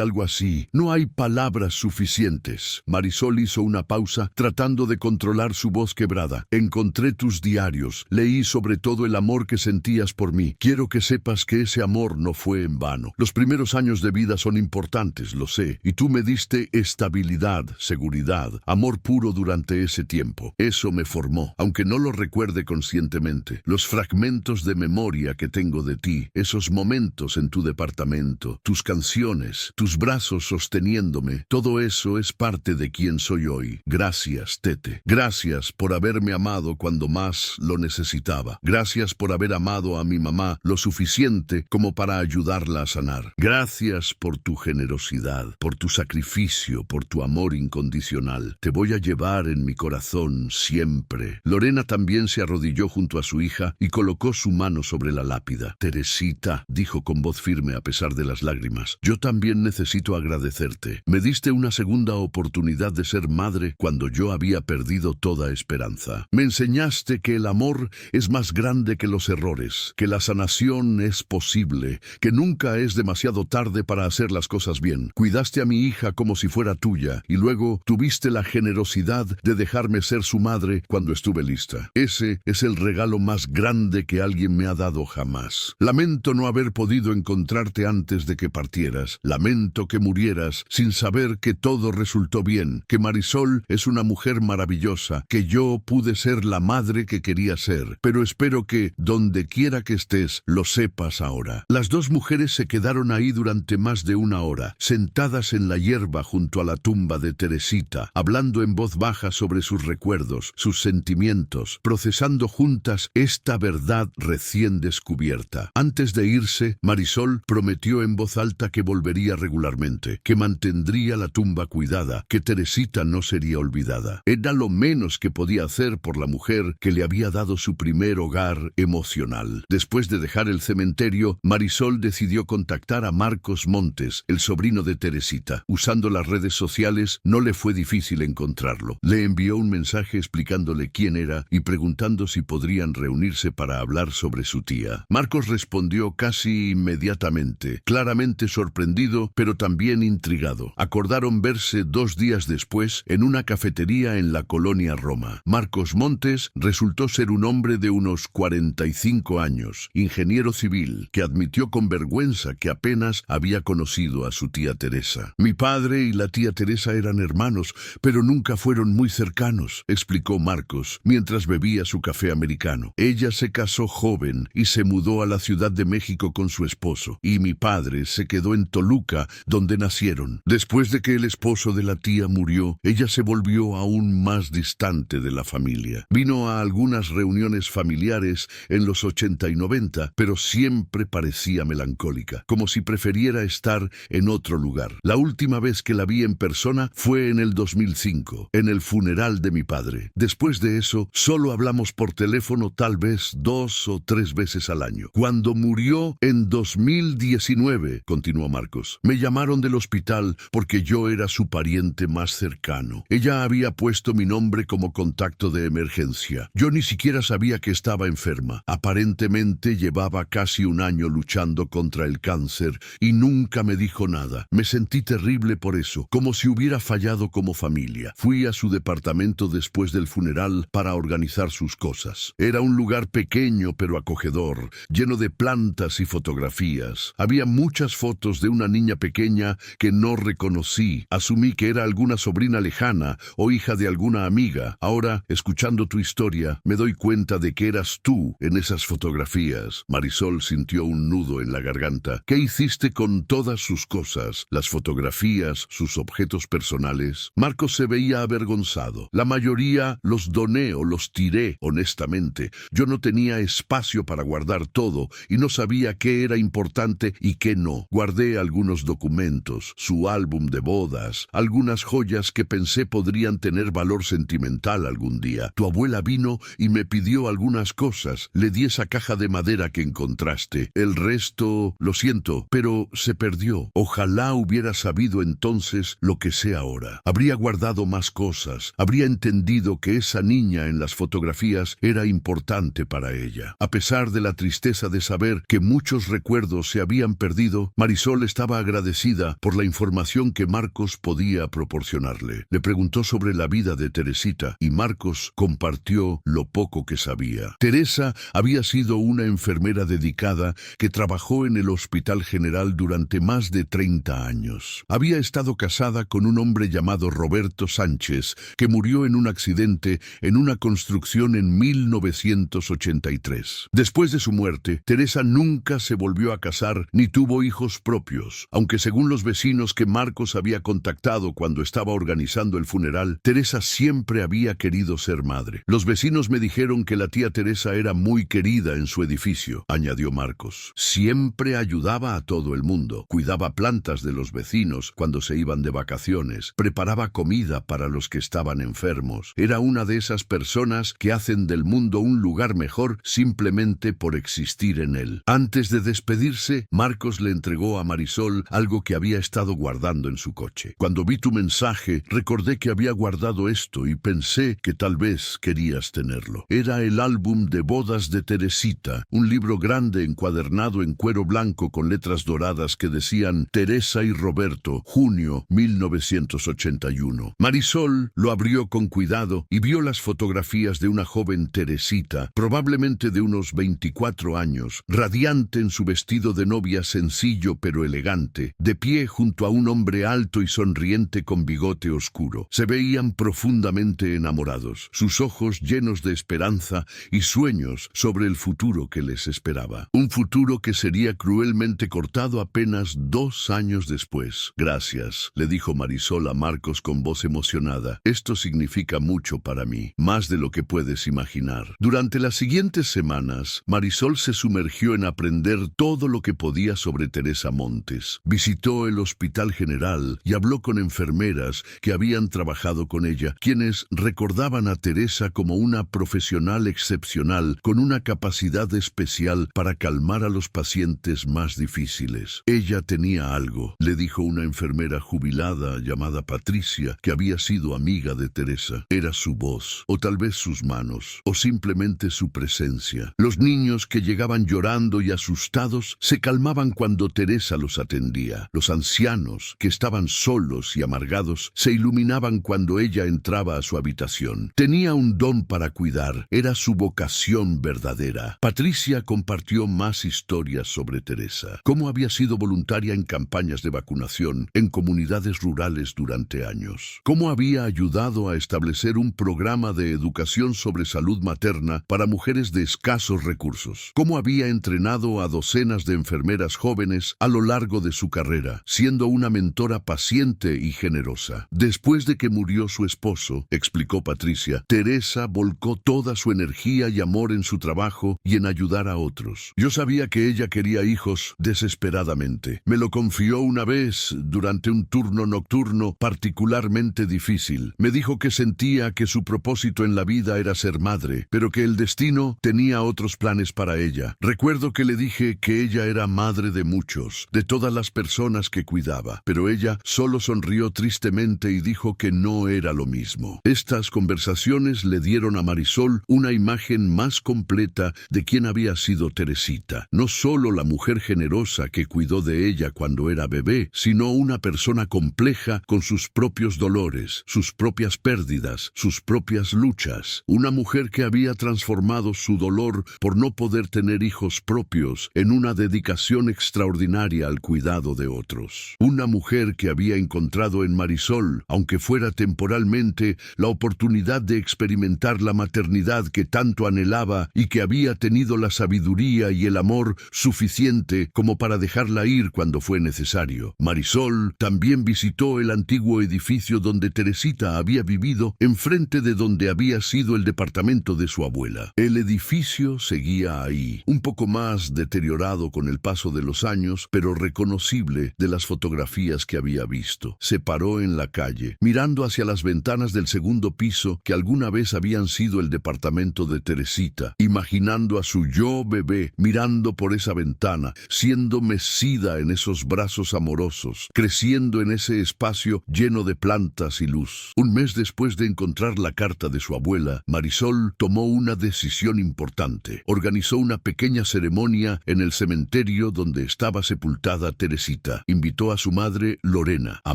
algo así. No hay palabras suficientes. Marisol hizo una pausa, tratando de controlar su voz quebrada. Encontré tus diarios. Leí sobre todo el amor que sentías por mí. Quiero que sepas que ese amor no fue en vano. Los primeros años de vida son importantes, lo sé, y tú me diste estabilidad, seguridad, amor puro durante ese tiempo. Eso me formó, aunque no lo recuerde conscientemente. Los fragmentos de memoria que tengo de ti, esos momentos en tu departamento, tus canciones, tus brazos sosteniéndome, todo eso es parte de quien soy hoy. Gracias, Tete. Gracias por haberme amado cuando más lo necesitaba. Gracias por haber amado a mi mamá lo suficiente como para ayudarla a sanar. Gracias por tu generosidad, por tu sacrificio, por tu amor incondicional. Te voy a llevar en mi corazón siempre. Lorena también se arrodilló junto a su hija y colocó su mano sobre la lápida. Teresita, dijo con voz firme a pesar de las lágrimas, yo también necesito agradecerte. Me diste una segunda oportunidad de ser madre cuando yo había perdido toda esperanza. Me enseñaste que el amor es más grande que los errores, que la sanación es posible, que nunca es demasiado tarde para hacer las cosas bien. Cuidaste a mi hija como si fuera tuya y luego tuviste la generosidad de dejarme ser su madre cuando estuve lista. Ese es el regalo más grande que alguien me ha dado jamás. Lamento no haber podido encontrarte antes de que partieras. Lamento que murieras sin saber que todo resultó bien, que Marisol es una mujer maravillosa, que yo pude ser la madre que quería ser. Pero espero que, donde quiera que estés, lo sepas ahora. Las dos mujeres se quedaron ahí durante más de una hora, sentadas en la hierba junto a la tumba de Teresita, hablando en voz baja sobre sus recuerdos, sus sentimientos, procesando juntas esta verdad recién descubierta. Antes de irse, Marisol prometió en voz alta que volvería regularmente, que mantendría la tumba cuidada, que Teresita no sería olvidada. Era lo menos que podía hacer por la mujer que le había dado su primer hogar emocional. Después de dejar el cementerio, Marisol decidió contactar a Marcos Montes, el sobrino de Teresita. Usando las redes sociales, no le fue difícil encontrarlo. Le envió un mensaje explicándole quién era y preguntando si podrían reunirse para hablar sobre su tía. Marcos respondió casi inmediatamente, claramente sorprendido, pero también intrigado. Acordaron verse 2 días después en una cafetería en la colonia Roma. Marcos Montes resultó ser un hombre de unos 45 años, ingeniero civil, que admitió con vergüenza que apenas había conocido a su tía Teresa. Mi padre y la tía Teresa eran hermanos, pero nunca fueron muy cercanos, explicó Marcos, mientras bebía su café americano. Ella se casó joven y se mudó a la Ciudad de México con su esposo, y mi padre se quedó en Toluca, donde nacieron. Después de que el esposo de la tía murió, ella se volvió aún más distante de la familia. Vino a algunas reuniones familiares en los 80 y 90, pero siempre parecía melancólica, como si prefiriera estar en otro lugar. La última vez que la vi en persona fue en el 2005, en el funeral de mi padre. Después de eso, solo hablamos por teléfono tal vez 2 o 3 veces al año. Cuando murió en 2019, continuó Marcos, me llamaron del hospital porque yo era su pariente más cercano. Ella había puesto mi nombre como contacto de emergencia. Yo ni siquiera sabía que estaba enferma. Aparentemente llevaba casi un año luchando contra el cáncer y nunca me dijo nada. Me sentí terrible por eso, como si hubiera fallado como familia. Fui a su departamento después del funeral para organizar sus cosas. Era un lugar pequeño pero acogedor, lleno de plantas y fotografías. Había muchas fotos de una niña pequeña que no reconocí. Asumí que era alguna sobrina lejana o hija de alguna amiga. Ahora, escuchando tu historia, me doy cuenta de que eras tú en esas fotografías. Marisol sintió un nudo en la garganta. ¿Qué hiciste con todas sus cosas? Las fotografías, sus objetos personales. Marcos se veía avergonzado. La mayoría los doné o los tiré, honestamente. Yo no tenía espacio para guardar todo y no sabía qué era importante y qué no. Guardé algunos documentos, su álbum de bodas, algunas joyas que pensé podrían tener valor sentimental algún día. Tu abuela vino y me pidió algunas cosas. Le di esa caja de madera que encontraste. El resto, lo siento, pero se perdió. Ojalá hubiera sabido entonces lo que sé ahora. Habría guardado más cosas. Habría entendido que esa niña en las fotografías era importante para ella. A pesar de la tristeza de saber que muchos recuerdos se habían perdido, Marisol estaba agradecida por la información que Marcos podía proporcionarle. Le preguntó sobre la vida de Teresita y Marcos compartió lo poco que sabía. Teresa había sido una enfermera dedicada que trabajó en el Hospital General durante más de 30 años. Había estado casada con un hombre llamado Roberto Sánchez, que murió en un accidente en una construcción en 1983. Después de su muerte, Teresa nunca se volvió a casar ni tuvo hijos propios, aunque según los vecinos que Marcos había contactado cuando estaba organizando el funeral, Teresa siempre había querido ser madre. Los vecinos me dijeron que la tía Teresa era muy querida en su edificio, añadió Marcos. Siempre ayudaba a todo el mundo, cuidaba plantas de los vecinos cuando se iban de vacaciones, preparaba comida para los que estaban enfermos. Era una de esas personas que hacen del mundo un lugar mejor simplemente por existir en él. Antes de despedirse, Marcos le entregó a Marisol algo que había estado guardando en su coche. Cuando vi tu mensaje, recordé que había guardado esto y pensé que tal vez querías tenerlo. Era el álbum de bodas de Teresita, un libro grande encuadernado en cuero blanco con letras doradas que decían Teresa y Roberto, junio 1981. Marisol lo abrió con cuidado y vio las fotografías de una joven Teresita, probablemente de unos 24 años, radiante en su vestido de novia sencillo pero elegante, de pie junto a un hombre alto y sonriente con bigote oscuro. Se veían profundamente enamorados, sus ojos llenos de esperanza y sueños sobre el futuro que les esperaba. Un futuro que sería cruelmente cortado apenas 2 años después. Gracias, le dijo Marisol a Marcos con voz emocionada. Esto significa mucho para mí, más de lo que puedes imaginar. Durante las siguientes semanas, Marisol se sumergió en aprender todo lo que podía sobre Teresa Montes. Visitó el Hospital General y habló con enfermeras que habían trabajado con ella, quienes recordaban a Teresa como una profesional excepcional con una capacidad especial para calmar a los pacientes más difíciles. Ella tenía algo, le dijo una enfermera jubilada llamada Patricia, que había sido amiga de Teresa. Era su voz, o tal vez sus manos, o simplemente su presencia. Los niños que llegaban llorando y asustados se calmaban cuando Teresa los atendía. Los ancianos, que estaban solos y amargados, se iluminaban cuando ella entraba a su habitación. Tenía un don para cuidar, era su vocación verdadera. Patricia compartió más historias sobre Teresa, cómo había sido voluntaria en campañas de vacunación en comunidades rurales durante años, cómo había ayudado a establecer un programa de educación sobre salud materna para mujeres de escasos recursos, cómo había entrenado a docenas de enfermeras jóvenes a lo largo de su carrera, siendo una mentora paciente y generosa. Después de que murió su esposo, explicó Patricia, Teresa volcó toda su energía y amor en su trabajo y en ayudar a otros. Yo sabía que ella quería hijos desesperadamente. Me lo confió una vez durante un turno nocturno particularmente difícil. Me dijo que sentía que su propósito en la vida era ser madre, pero que el destino tenía otros planes para ella. Recuerdo que le dije que ella era madre de muchos, de todas las personas que cuidaba, pero ella solo sonrió tristemente y dijo que no era lo mismo. Estas conversaciones le dieron a Marisol una imagen más completa de quién había sido Teresita. No solo la mujer generosa que cuidó de ella cuando era bebé, sino una persona compleja con sus propios dolores, sus propias pérdidas, sus propias luchas. Una mujer que había transformado su dolor por no poder tener hijos propios en una dedicación extraordinaria al cuidado de otros. Una mujer que había encontrado en Marisol, aunque fuera temporalmente, la oportunidad de experimentar la maternidad que tanto anhelaba y que había tenido la sabiduría y el amor suficiente como para dejarla ir cuando fue necesario. Marisol también visitó el antiguo edificio donde Teresita había vivido, enfrente de donde había sido el departamento de su abuela. El edificio seguía ahí, un poco más deteriorado con el paso de los años, pero reconocible de las fotografías que había visto. Se paró en la calle, mirando hacia las ventanas del segundo piso que alguna vez habían sido el departamento de Teresita, imaginando a su yo bebé mirando por esa ventana, siendo mecida en esos brazos amorosos, creciendo en ese espacio lleno de plantas y luz. Un mes después de encontrar la carta de su abuela, abuela, Marisol tomó una decisión importante. Organizó una pequeña ceremonia en el cementerio donde estaba sepultada Teresita. Invitó a su madre, Lorena, a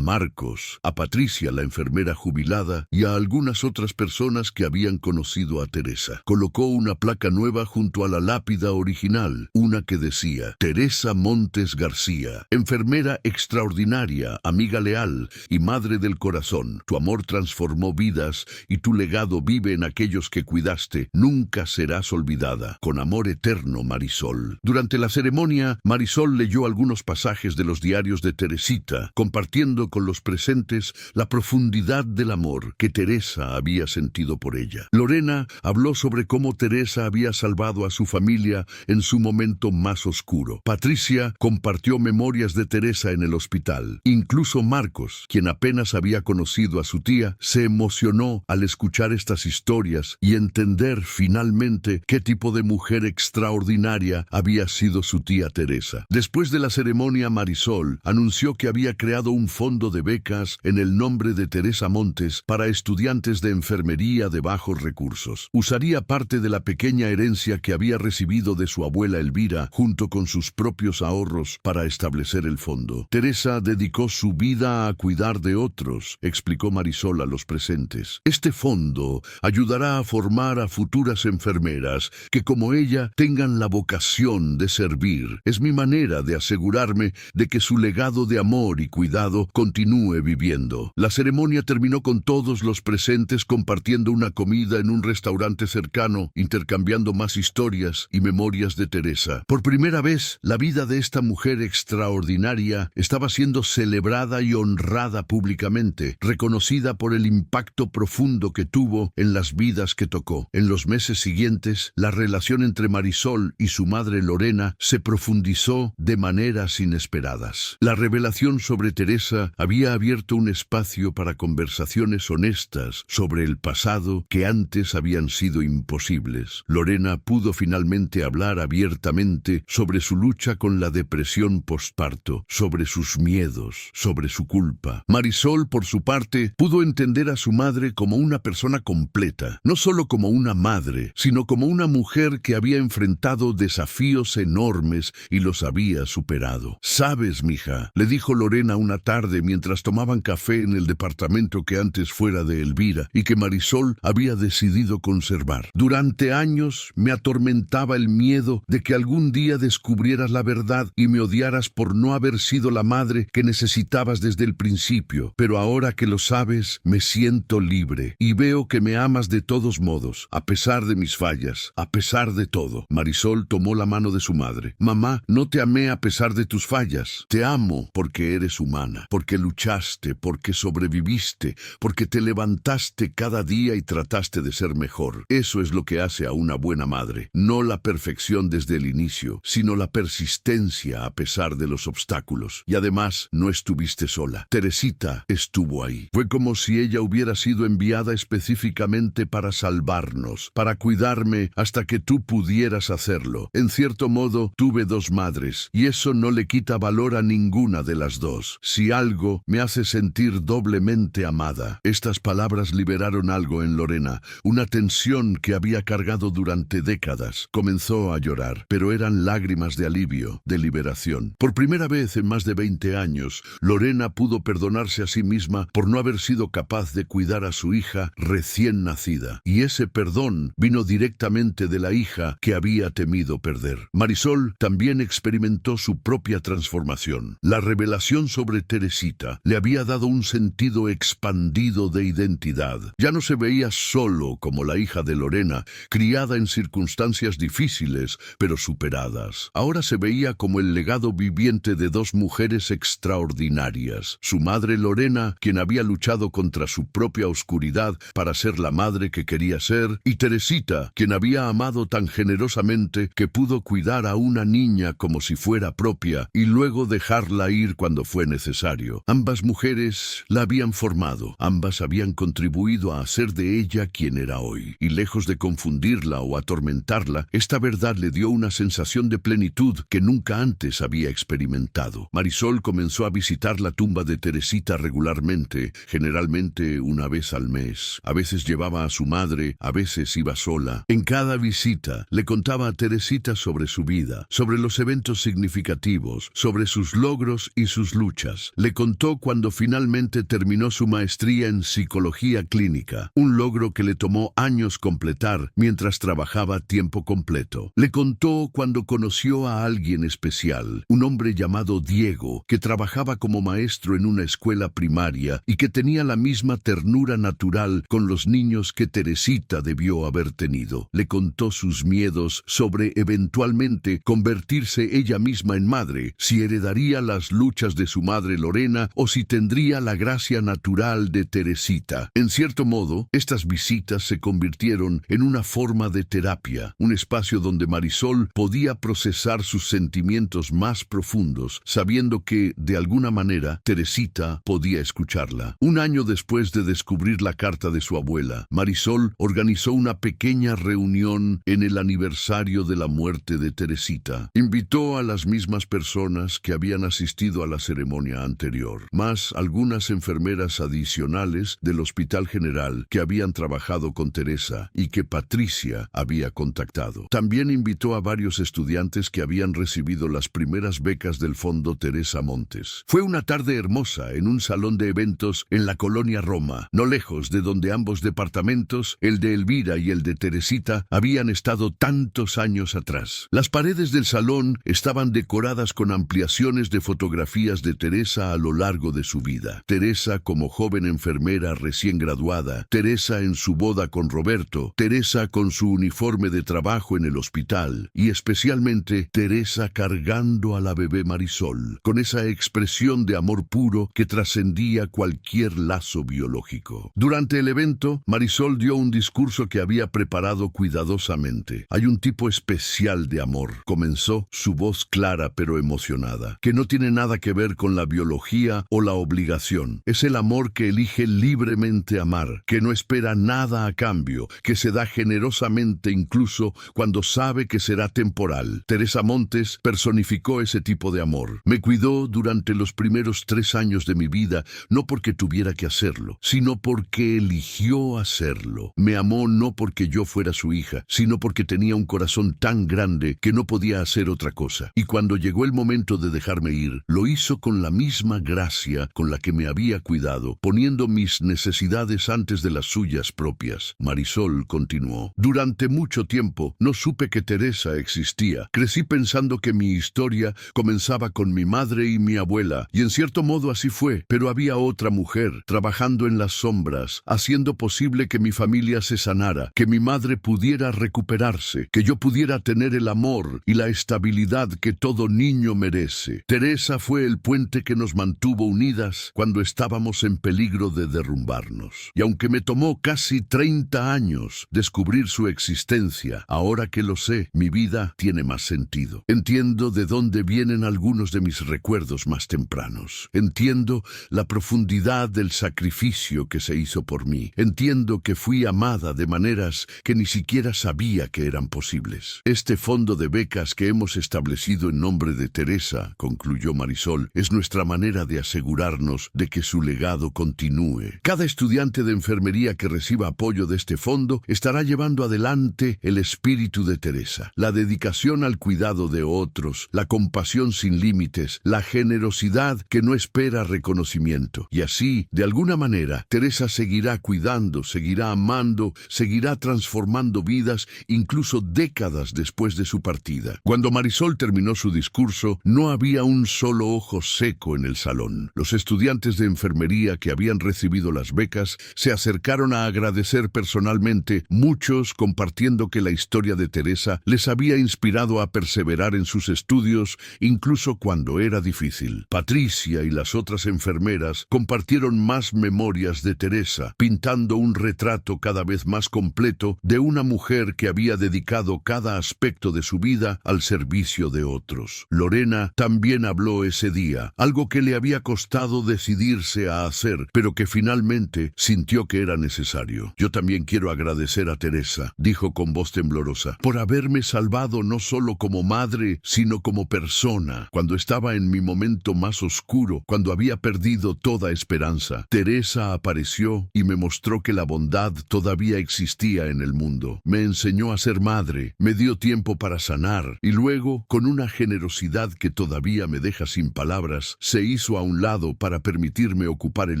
Marcos, a Patricia, la enfermera jubilada, y a algunas otras personas que habían conocido a Teresa. Colocó una placa nueva junto a la lápida original, una que decía: Teresa Montes García, enfermera extraordinaria, amiga leal y madre del corazón. Tu amor transformó vidas y tu legado vive en aquellos que cuidaste. Nunca serás olvidada. Con amor eterno, Marisol. Durante la ceremonia, Marisol leyó algunos pasajes de los diarios de Teresita, compartiendo con los presentes la profundidad del amor que Teresa había sentido por ella. Lorena habló sobre cómo Teresa había salvado a su familia en su momento más oscuro. Patricia compartió memorias de Teresa en el hospital. Incluso Marcos, quien apenas había conocido a su tía, se emocionó al escuchar estas historias y entender finalmente qué tipo de mujer extraordinaria había sido su tía Teresa. Después de la ceremonia, Marisol anunció que había creado un fondo de becas en el nombre de Teresa Montes para estudiantes de enfermería de bajos recursos. Usaría parte de la pequeña herencia que había recibido de su abuela Elvira junto con sus propios ahorros para establecer el fondo. Teresa dedicó su vida a cuidar de otros, explicó Marisol a los presentes. Este fondo ayudará a formar a futuras enfermeras que, como ella, tengan la vocación de servir. Es mi manera de asegurarme de que su legado de amor y cuidado continúe viviendo. La ceremonia terminó con todos los presentes compartiendo una comida en un restaurante cercano, intercambiando más historias y memorias de Teresa. Por primera vez, la vida de esta mujer extraordinaria estaba siendo celebrada y honrada públicamente, reconocida por el impacto profundo que tuvo en las vidas que tocó. En los meses siguientes, la relación entre Marisol y su madre Lorena se profundizó de maneras inesperadas. La revelación sobre Teresa había abierto un espacio para conversaciones honestas sobre el pasado que antes habían sido imposibles. Lorena pudo finalmente hablar abiertamente sobre su lucha con la depresión postparto, sobre sus miedos, sobre su culpa. Marisol, por su parte, pudo entender a su madre como una persona completa, no solo como una madre, sino como una mujer que había enfrentado desafíos enormes y los había superado. «Sabes, mija», le dijo Lorena una tarde mientras tomaban café en el departamento que antes fuera de Elvira y que Marisol había decidido conservar. «Durante años me atormentaba el miedo de que algún día descubrieras la verdad y me odiaras por no haber sido la madre que necesitabas desde el principio, pero ahora que lo sabes, me siento libre y veo que me amas de todos modos, a pesar de mis fallas, a pesar de todo». Marisol tomó la mano de su madre. «Mamá, no te amé a pesar de tus fallas. Te amo porque eres humana, porque luchaste, porque sobreviviste, porque te levantaste cada día y trataste de ser mejor. Eso es lo que hace a una buena madre. No la perfección desde el inicio, sino la persistencia a pesar de los obstáculos. Y además, no estuviste sola. Teresita estuvo ahí. Fue como si ella hubiera sido enviada específicamente para salvarnos, para cuidarme hasta que tú pudieras hacerlo. En cierto modo, tuve dos madres, y eso no le quita valor a ninguna de las dos. Si algo me hace sentir doblemente amada». Estas palabras liberaron algo en Lorena, una tensión que había cargado durante décadas. Comenzó a llorar, pero eran lágrimas de alivio, de liberación. Por primera vez en más de 20 años, Lorena pudo perdonarse a sí misma por no haber sido capaz de cuidar a su hija recién nacida. Y ese perdón vino directamente de la hija que había temido perder. Marisol también experimentó su propia transformación. La revelación sobre Teresita le había dado un sentido expandido de identidad. Ya no se veía solo como la hija de Lorena, criada en circunstancias difíciles, pero superadas. Ahora se veía como el legado viviente de dos mujeres extraordinarias. Su madre Lorena, quien había luchado contra su propia oscuridad para ser la madre que quería ser, y Teresita, quien había amado tan generosamente que pudo cuidar a una niña como si fuera propia y luego dejarla ir cuando fue necesario. Ambas mujeres la habían formado, ambas habían contribuido a hacer de ella quien era hoy. Y lejos de confundirla o atormentarla, esta verdad le dio una sensación de plenitud que nunca antes había experimentado. Marisol comenzó a visitar la tumba de Teresita regularmente, generalmente una vez al mes. A veces llevaba llevaba a su madre, a veces iba sola. En cada visita le contaba a Teresita sobre su vida, sobre los eventos significativos, sobre sus logros y sus luchas. Le contó cuando finalmente terminó su maestría en psicología clínica, un logro que le tomó años completar mientras trabajaba a tiempo completo. Le contó cuando conoció a alguien especial, un hombre llamado Diego, que trabajaba como maestro en una escuela primaria y que tenía la misma ternura natural con los niños que Teresita debió haber tenido. Le contó sus miedos sobre eventualmente convertirse ella misma en madre, si heredaría las luchas de su madre Lorena o si tendría la gracia natural de Teresita. En cierto modo, estas visitas se convirtieron en una forma de terapia, un espacio donde Marisol podía procesar sus sentimientos más profundos, sabiendo que, de alguna manera, Teresita podía escucharla. Un año después de descubrir la carta de su abuela, Marisol organizó una pequeña reunión en el aniversario de la muerte de Teresita. Invitó a las mismas personas que habían asistido a la ceremonia anterior, más algunas enfermeras adicionales del Hospital General que habían trabajado con Teresa y que Patricia había contactado. También invitó a varios estudiantes que habían recibido las primeras becas del Fondo Teresa Montes. Fue una tarde hermosa en un salón de eventos en la colonia Roma, no lejos de donde ambos departamentos, el de Elvira y el de Teresita, habían estado tantos años atrás. Las paredes del salón estaban decoradas con ampliaciones de fotografías de Teresa a lo largo de su vida. Teresa como joven enfermera recién graduada, Teresa en su boda con Roberto, Teresa con su uniforme de trabajo en el hospital y especialmente Teresa cargando a la bebé Marisol, con esa expresión de amor puro que trascendía cualquier lazo biológico. Durante el evento, Marisol dio un discurso que había preparado cuidadosamente. Hay un tipo especial de amor, comenzó, su voz clara pero emocionada, que no tiene nada que ver con la biología o la obligación. Es el amor que elige libremente amar, que no espera nada a cambio, que se da generosamente incluso cuando sabe que será temporal. Teresa Montes personificó ese tipo de amor. Me cuidó durante los primeros 3 años de mi vida, no porque tuviera que hacerlo, sino porque eligió hacerlo. Me amó no porque yo fuera su hija, sino porque tenía un corazón tan grande que no podía hacer otra cosa. Y cuando llegó el momento de dejarme ir, lo hizo con la misma gracia con la que me había cuidado, poniendo mis necesidades antes de las suyas propias. Marisol continuó. Durante mucho tiempo no supe que Teresa existía. Crecí pensando que mi historia comenzaba con mi madre y mi abuela, y en cierto modo así fue, pero había otra mujer, trabajando en las sombras, haciendo posible que mi familia se sanara, que mi madre pudiera recuperarse, que yo pudiera tener el amor y la estabilidad que todo niño merece. Teresa fue el puente que nos mantuvo unidas cuando estábamos en peligro de derrumbarnos. Y aunque me tomó casi 30 años descubrir su existencia, ahora que lo sé, mi vida tiene más sentido. Entiendo de dónde vienen algunos de mis recuerdos más tempranos. Entiendo la profundidad del sacrificio que se hizo por mí. Entiendo que fui amada de maneras que ni siquiera sabía que eran posibles. Este fondo de becas que hemos establecido en nombre de Teresa, concluyó Marisol, es nuestra manera de asegurarnos de que su legado continúe. Cada estudiante de enfermería que reciba apoyo de este fondo estará llevando adelante el espíritu de Teresa, la dedicación al cuidado de otros, la compasión sin límites, la generosidad que no espera reconocimiento. Y así, de alguna manera, Teresa seguirá cuidando, seguirá amando, seguirá transformando vidas, incluso décadas después de su partida. Cuando Marisol terminó su discurso, no había un solo ojo seco en el salón. Los estudiantes de enfermería que habían recibido las becas se acercaron a agradecer personalmente, muchos compartiendo que la historia de Teresa les había inspirado a perseverar en sus estudios, incluso cuando era difícil. Patricia y las otras enfermeras compartieron más memorias de Teresa, pintando un retrato cada vez más completo de una mujer que había dedicado cada aspecto de su vida al servicio de otros. Lorena también habló ese día, algo que le había costado decidirse a hacer, pero que finalmente sintió que era necesario. Yo también quiero agradecer a Teresa, dijo con voz temblorosa, por haberme salvado no solo como madre, sino como persona. Cuando estaba en mi momento más oscuro, cuando había perdido toda esperanza, Teresa apareció y me mostró que la bondad todavía existía en el mundo. Me enseñó a ser madre, me dio tiempo para sanar y luego, con una generosidad que todavía me deja sin palabras, se hizo a un lado para permitirme ocupar el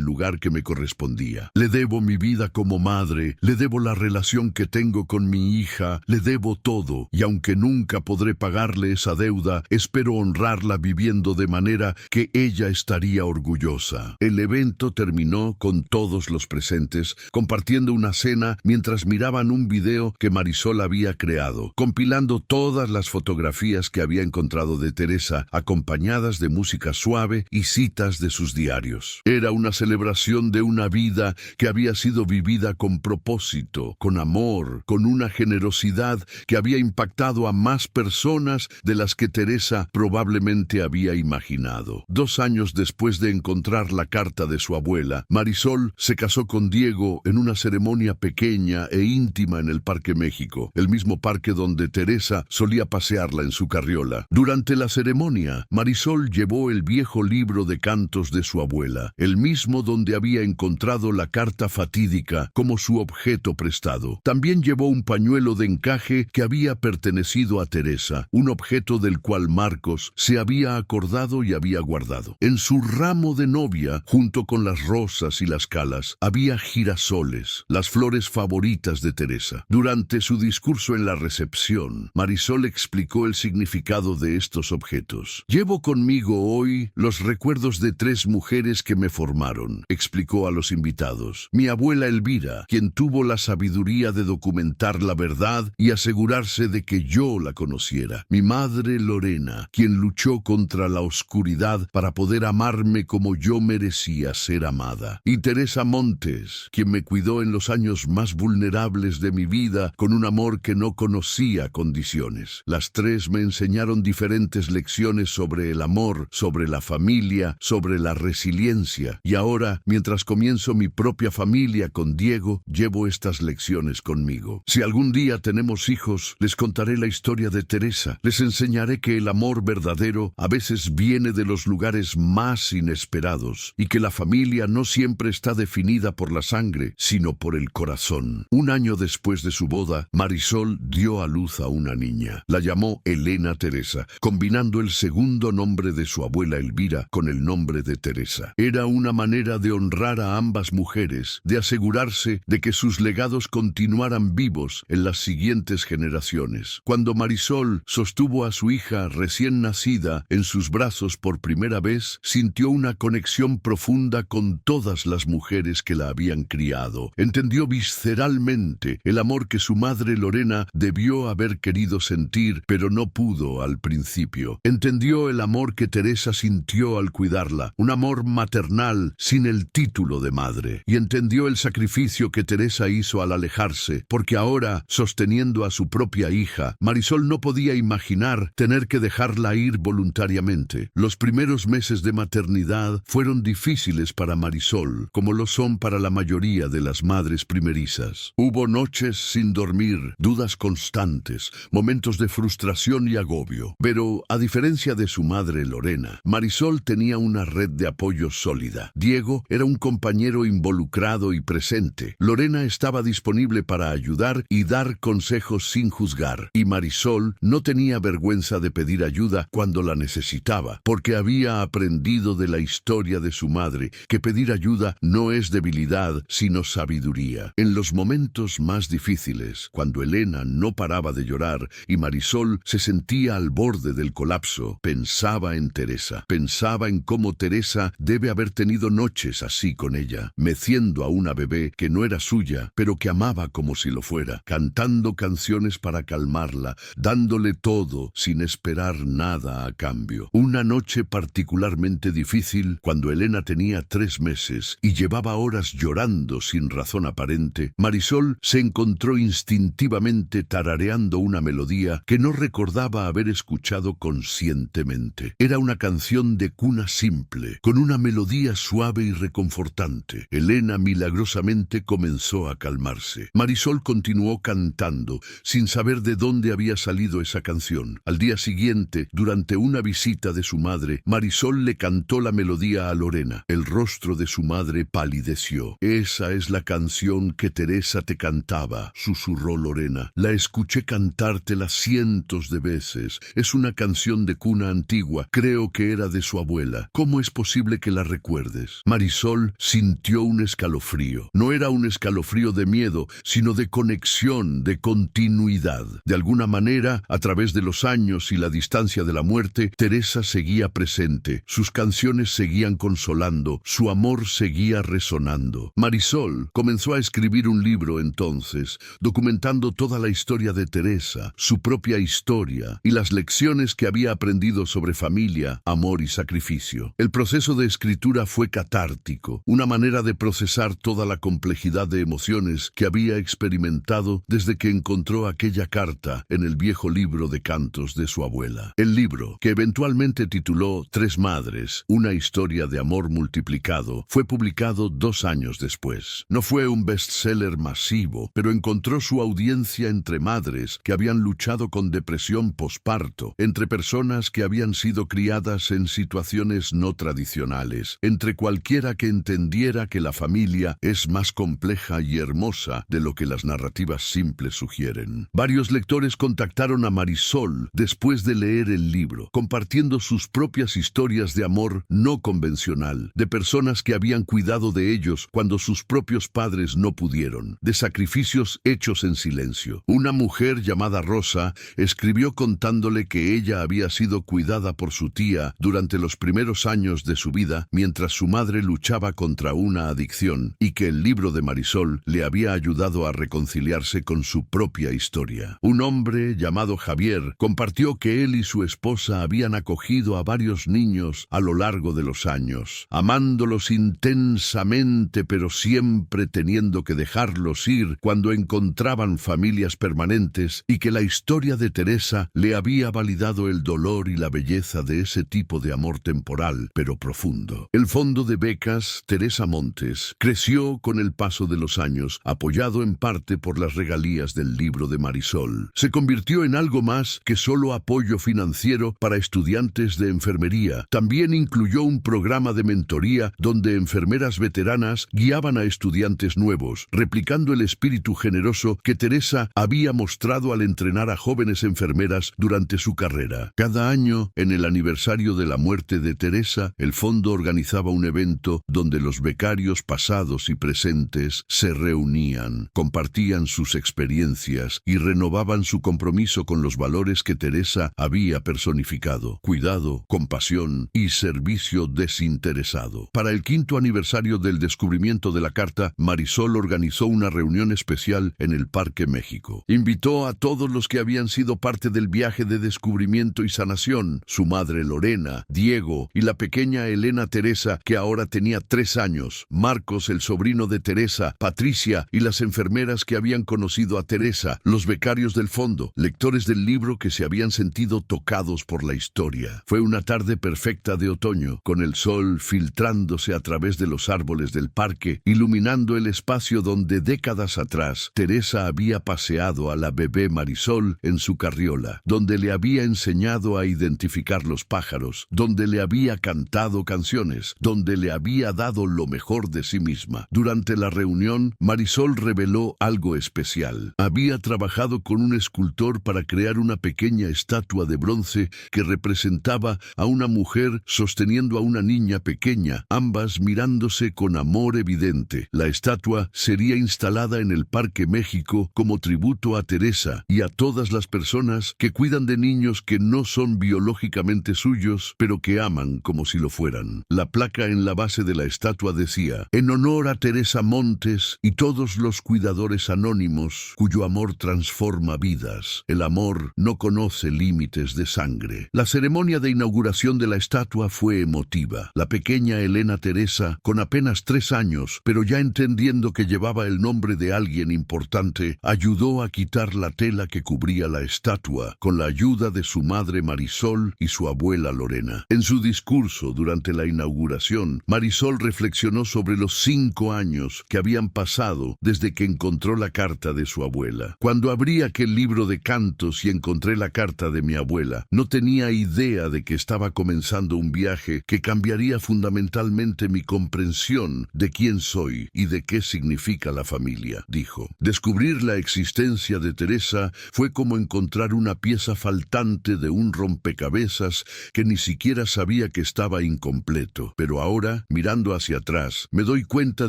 lugar que me correspondía. Le debo mi vida como madre, le debo la relación que tengo con mi hija, le debo todo, y aunque nunca podré pagarle esa deuda, espero honrarla viviendo de manera que ella estaría orgullosa. El evento terminó con todos los presentes compartiendo una cena mientras miraban un video que Marisol había creado, compilando todas las fotografías que había encontrado de Teresa, acompañadas de música suave y citas de sus diarios. Era una celebración de una vida que había sido vivida con propósito, con amor, con una generosidad que había impactado a más personas de las que Teresa probablemente había imaginado. 2 años después de encontrar la carta de su abuela, Marisol se casó con Diego en una ceremonia pequeña e íntima en el Parque México, el mismo parque donde Teresa solía pasearla en su carriola. Durante la ceremonia, Marisol llevó el viejo libro de cantos de su abuela, el mismo donde había encontrado la carta fatídica como su objeto prestado. También llevó un pañuelo de encaje que había pertenecido a Teresa, un objeto del cual Marcos se había acordado y había guardado. En su ramo de novia, junto con las rosas y las calas, había girasoles, las flores favoritas de Teresa. Durante su discurso en la recepción, Marisol explicó el significado de estos objetos. «Llevo conmigo hoy los recuerdos de 3 mujeres que me formaron», explicó a los invitados. «Mi abuela Elvira, quien tuvo la sabiduría de documentar la verdad y asegurarse de que yo la conociera. Mi madre Lorena, quien luchó contra la oscuridad para poder amarme como yo merecía ser amada. Y Teresa Montes, quien me cuidó en los años más vulnerables de mi vida con un amor que no conocía condiciones. Las 3 me enseñaron diferentes lecciones sobre el amor, sobre la familia, sobre la resiliencia. Y ahora, mientras comienzo mi propia familia con Diego, llevo estas lecciones conmigo. Si algún día tenemos hijos, les contaré la historia de Teresa. Les enseñaré que el amor verdadero a veces viene de los lugares más inesperados y que la familia no siempre está definida por la sangre, sino por el corazón». 1 año después de su boda, Marisol dio a luz a una niña. La llamó Elena Teresa, combinando el segundo nombre de su abuela Elvira con el nombre de Teresa. Era una manera de honrar a ambas mujeres, de asegurarse de que sus legados continuaran vivos en las siguientes generaciones. Cuando Marisol sostuvo a su hija recién nacida en sus brazos por primera vez, sintió una conexión profunda con todas las mujeres que la habían criado. Entendió visceralmente el amor que su madre Lorena debió haber querido sentir, pero no pudo al principio. Entendió el amor que Teresa sintió al cuidarla, un amor maternal sin el título de madre. Y entendió el sacrificio que Teresa hizo al alejarse, porque ahora, sosteniendo a su propia hija, Marisol no podía imaginar tener que dejarla ir voluntariamente. Los primeros meses de maternidad fueron difíciles para Marisol, como lo son para la mayoría de las madres primerizas. Hubo noches sin dormir, dudas constantes, momentos de frustración y agobio. Pero, a diferencia de su madre Lorena, Marisol tenía una red de apoyo sólida. Diego era un compañero involucrado y presente. Lorena estaba disponible para ayudar y dar consejos sin juzgar. Y Marisol no tenía vergüenza de pedir ayuda cuando la necesitaba, porque había aprendido de la historia de su madre que pedir ayuda no es debilidad, sino sabiduría. En los momentos más difíciles, cuando Elena no paraba de llorar y Marisol se sentía al borde del colapso, pensaba en Teresa. Pensaba en cómo Teresa debe haber tenido noches así con ella, meciendo a una bebé que no era suya, pero que amaba como si lo fuera, cantando canciones para calmarla, dándole todo sin esperar nada a cambio. Una noche particularmente difícil, cuando Elena tenía 3 meses y llevaba horas llorando sin razón aparente, Marisol se encontró instintivamente tarareando una melodía que no recordaba haber escuchado conscientemente. Era una canción de cuna simple, con una melodía suave y reconfortante. Elena milagrosamente comenzó a calmarse. Marisol continuó cantando, sin saber de dónde había salido esa canción. Al día siguiente, durante una visita de su madre, Marisol le cantó la melodía a Lorena. El rostro de su madre palideció. «Esa es la la canción que Teresa te cantaba», susurró Lorena. «La escuché cantártela cientos de veces. Es una canción de cuna antigua. Creo que era de su abuela. ¿Cómo es posible que la recuerdes?» Marisol sintió un escalofrío. No era un escalofrío de miedo, sino de conexión, de continuidad. De alguna manera, a través de los años y la distancia de la muerte, Teresa seguía presente. Sus canciones seguían consolando, su amor seguía resonando. Marisol comenzó a escribir un libro entonces, documentando toda la historia de Teresa, su propia historia y las lecciones que había aprendido sobre familia, amor y sacrificio. El proceso de escritura fue catártico, una manera de procesar toda la complejidad de emociones que había experimentado desde que encontró aquella carta en el viejo libro de cantos de su abuela. El libro, que eventualmente tituló Tres Madres, una historia de amor multiplicado, fue publicado 2 años después. No fue un bestseller masivo, pero encontró su audiencia entre madres que habían luchado con depresión posparto, entre personas que habían sido criadas en situaciones no tradicionales, entre cualquiera que entendiera que la familia es más compleja y hermosa de lo que las narrativas simples sugieren. Varios lectores contactaron a Marisol después de leer el libro, compartiendo sus propias historias de amor no convencional, de personas que habían cuidado de ellos cuando sus propios padres no pudieron, de sacrificios hechos en silencio. Una mujer llamada Rosa escribió contándole que ella había sido cuidada por su tía durante los primeros años de su vida mientras su madre luchaba contra una adicción y que el libro de Marisol le había ayudado a reconciliarse con su propia historia. Un hombre llamado Javier compartió que él y su esposa habían acogido a varios niños a lo largo de los años, amándolos intensamente pero siempre teniendo que dejarlos ir cuando encontraban familias permanentes, y que la historia de Teresa le había validado el dolor y la belleza de ese tipo de amor temporal pero profundo. El Fondo de Becas Teresa Montes creció con el paso de los años, apoyado en parte por las regalías del libro de Marisol. Se convirtió en algo más que solo apoyo financiero para estudiantes de enfermería. También incluyó un programa de mentoría donde enfermeras veteranas guiaban a estudiantes nuevos, replicando el espíritu generoso que Teresa había mostrado al entrenar a jóvenes enfermeras durante su carrera. Cada año, en el aniversario de la muerte de Teresa, el fondo organizaba un evento donde los becarios pasados y presentes se reunían, compartían sus experiencias y renovaban su compromiso con los valores que Teresa había personificado: cuidado, compasión y servicio desinteresado. Para el 5º aniversario del descubrimiento de la carta, Marisol organizó una reunión especial en el Parque México. Invitó a todos los que habían sido parte del viaje de descubrimiento y sanación: su madre Lorena, Diego y la pequeña Elena Teresa, que ahora tenía 3 años, Marcos, el sobrino de Teresa, Patricia y las enfermeras que habían conocido a Teresa, los becarios del fondo, lectores del libro que se habían sentido tocados por la historia. Fue una tarde perfecta de otoño, con el sol filtrándose a través de los árboles del parque, iluminando el espacio donde décadas atrás Teresa había paseado a la bebé Marisol en su carriola, donde le había enseñado a identificar los pájaros, donde le había cantado canciones, donde le había dado lo mejor de sí misma. Durante la reunión, Marisol reveló algo especial. Había trabajado con un escultor para crear una pequeña estatua de bronce que representaba a una mujer sosteniendo a una niña pequeña, ambas mirándose con amor evidente. La estatua sería instalada en el Parque México como tributo a Teresa y a todas las personas que cuidan de niños que no son biológicamente suyos, pero que aman como si lo fueran. La placa en la base de la estatua decía: en honor a Teresa Montes y todos los cuidadores anónimos cuyo amor transforma vidas. El amor no conoce límites de sangre. La ceremonia de inauguración de la estatua fue emotiva. La pequeña Elena Teresa, con apenas 3 años, pero ya entendiendo que llevaba el nombre de alguien importante, ayudó a quitar la tela que cubría la estatua, con la ayuda de su madre Marisol y su abuela Lorena. En su discurso durante la inauguración, Marisol reflexionó sobre los 5 años que habían pasado desde que encontró la carta de su abuela. Cuando abrí aquel libro de cantos y encontré la carta de mi abuela, no tenía idea de que estaba comenzando un viaje que cambiaría fundamentalmente mi comprensión de quién soy y de qué significa la familia, dijo. Descubrir la existencia de Teresa fue como encontrar una pieza faltante de un rompecabezas que ni siquiera sabía que estaba incompleto. Pero ahora, mirando hacia atrás, me doy cuenta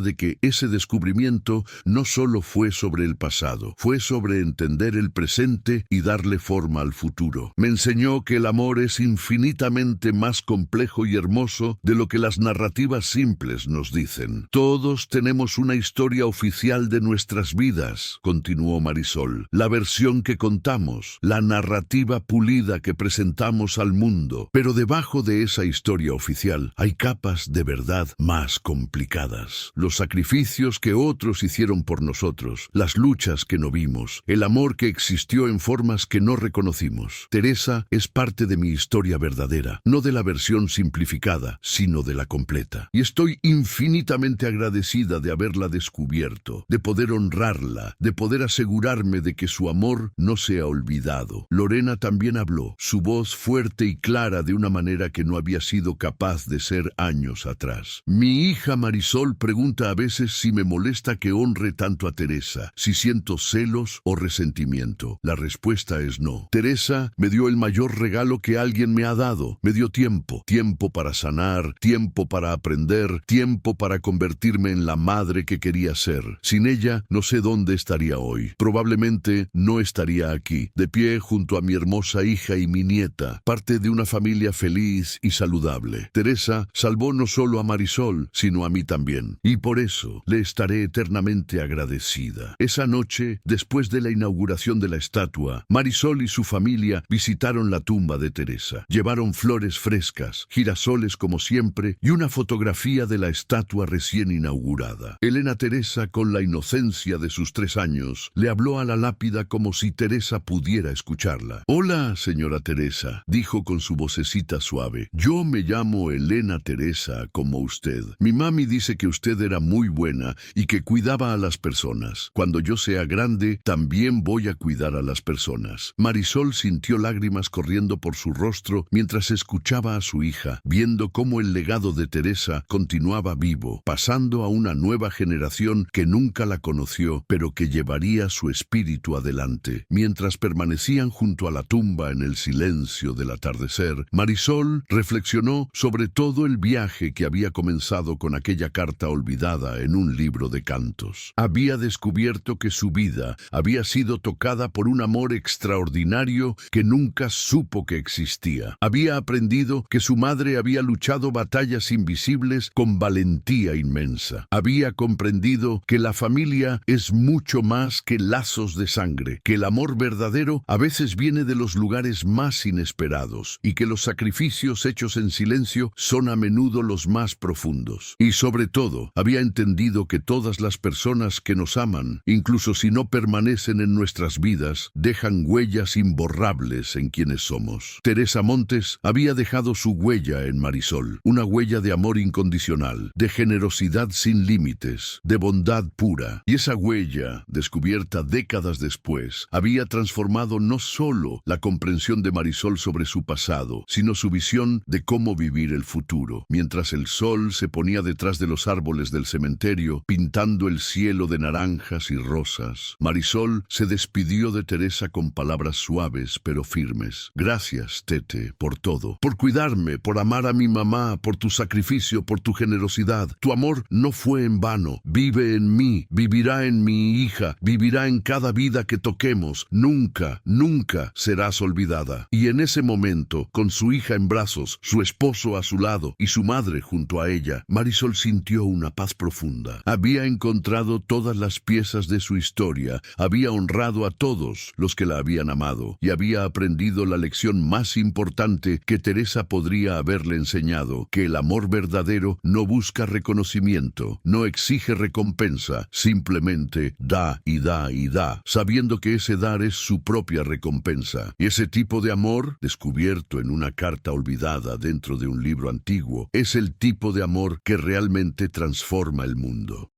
de que ese descubrimiento no solo fue sobre el pasado, fue sobre entender el presente y darle forma al futuro. Me enseñó que el amor es infinitamente más complejo y hermoso de lo que las narrativas simples nos dicen. Todos tenemos una historia oficial de nuestras vidas, continuó Marisol, la versión que contamos, la narrativa pulida que presentamos al mundo. Pero debajo de esa historia oficial hay capas de verdad más complicadas. Los sacrificios que otros hicieron por nosotros, las luchas que no vimos, el amor que existió en formas que no reconocimos. Teresa es parte de mi historia verdadera, no de la versión simplificada, sino de la completa. Y estoy infinitamente agradecida de haberla descubierto, de poder honrarla, de poder asegurarme de que su amor no sea olvidado. Lorena también habló, su voz fuerte y clara de una manera que no había sido capaz de ser años atrás. Mi hija Marisol pregunta a veces si me molesta que honre tanto a Teresa, si siento celos o resentimiento. La respuesta es no. Teresa me dio el mayor regalo que alguien me ha dado. Me dio tiempo. Tiempo para sanar, tiempo para aprender, tiempo para convertirme en la madre que quería ser. Sin ella, no sé dónde estaría hoy. Probablemente no estaría aquí, de pie junto a mi hermosa hija y mi nieta, parte de una familia feliz y saludable. Teresa salvó no solo a Marisol, sino a mí también. Y por eso le estaré eternamente agradecida. Esa noche, después de la inauguración de la estatua, Marisol y su familia visitaron la tumba de Teresa. Llevaron flores frescas, girasoles como siempre y una fotografía de la estatua recién inaugurada. Elena Teresa, con la inocencia de sus 3 años, le habló a la lápida como si Teresa pudiera escucharla. «Hola, señora Teresa», dijo con su vocecita suave. «Yo me llamo Elena Teresa, como usted. Mi mami dice que usted era muy buena y que cuidaba a las personas. Cuando yo sea grande, también voy a cuidar a las personas». Marisol sintió lágrimas corriendo por su rostro mientras escuchaba a su hija, viendo cómo el legado de Teresa continuaba vivo, pasando a una nueva generación que nunca la conoció, pero que llevaría su espíritu adelante. Mientras permanecían junto a la tumba en el silencio del atardecer, Marisol reflexionó sobre todo el viaje que había comenzado con aquella carta olvidada en un libro de cantos. Había descubierto que su vida había sido tocada por un amor extraordinario que nunca supo que existía. Había aprendido que su madre había luchado batallas invisibles con valentía inmensa. Había comprendido que la familia es mucho más que lazos de sangre, que el amor verdadero a veces viene de los lugares más inesperados y que los sacrificios hechos en silencio son a menudo los más profundos. Y sobre todo, había entendido que todas las personas que nos aman, incluso si no permanecen en nuestras vidas, dejan huellas imborrables en quienes somos. Teresa Montes había dejado su huella en Marisol, una huella de amor incondicional, de generosidad sin límites, de bondad pura. Y esa huella, descubierta décadas después, había transformado no solo la comprensión de Marisol sobre su pasado, sino su visión de cómo vivir el futuro. Mientras el sol se ponía detrás de los árboles del cementerio, pintando el cielo de naranjas y rosas, Marisol se despidió de Teresa con palabras suaves pero firmes. «Gracias, Tete, por todo, por cuidarme, por amar a mi mamá, por tu sacrificio, por tu generosidad. Tu amor no fue en vano. Vive en mí, vivirá en mi hija, vivirá en cada vida que toquemos. Nunca, nunca serás olvidada». Y en ese momento, con su hija en brazos, su esposo a su lado y su madre junto a ella, Marisol sintió una paz profunda. Había encontrado todas las piezas de su historia, había honrado a todos los que la habían amado y había aprendido la lección más importante que Teresa podría haberle enseñado, que el amor verdadero no busca reconocimiento, no exige recompensa, simplemente da y da y da, sabiendo que ese dar es su propia recompensa. Y ese tipo de amor, descubierto en una carta olvidada dentro de un libro antiguo, es el tipo de amor que realmente transforma el mundo.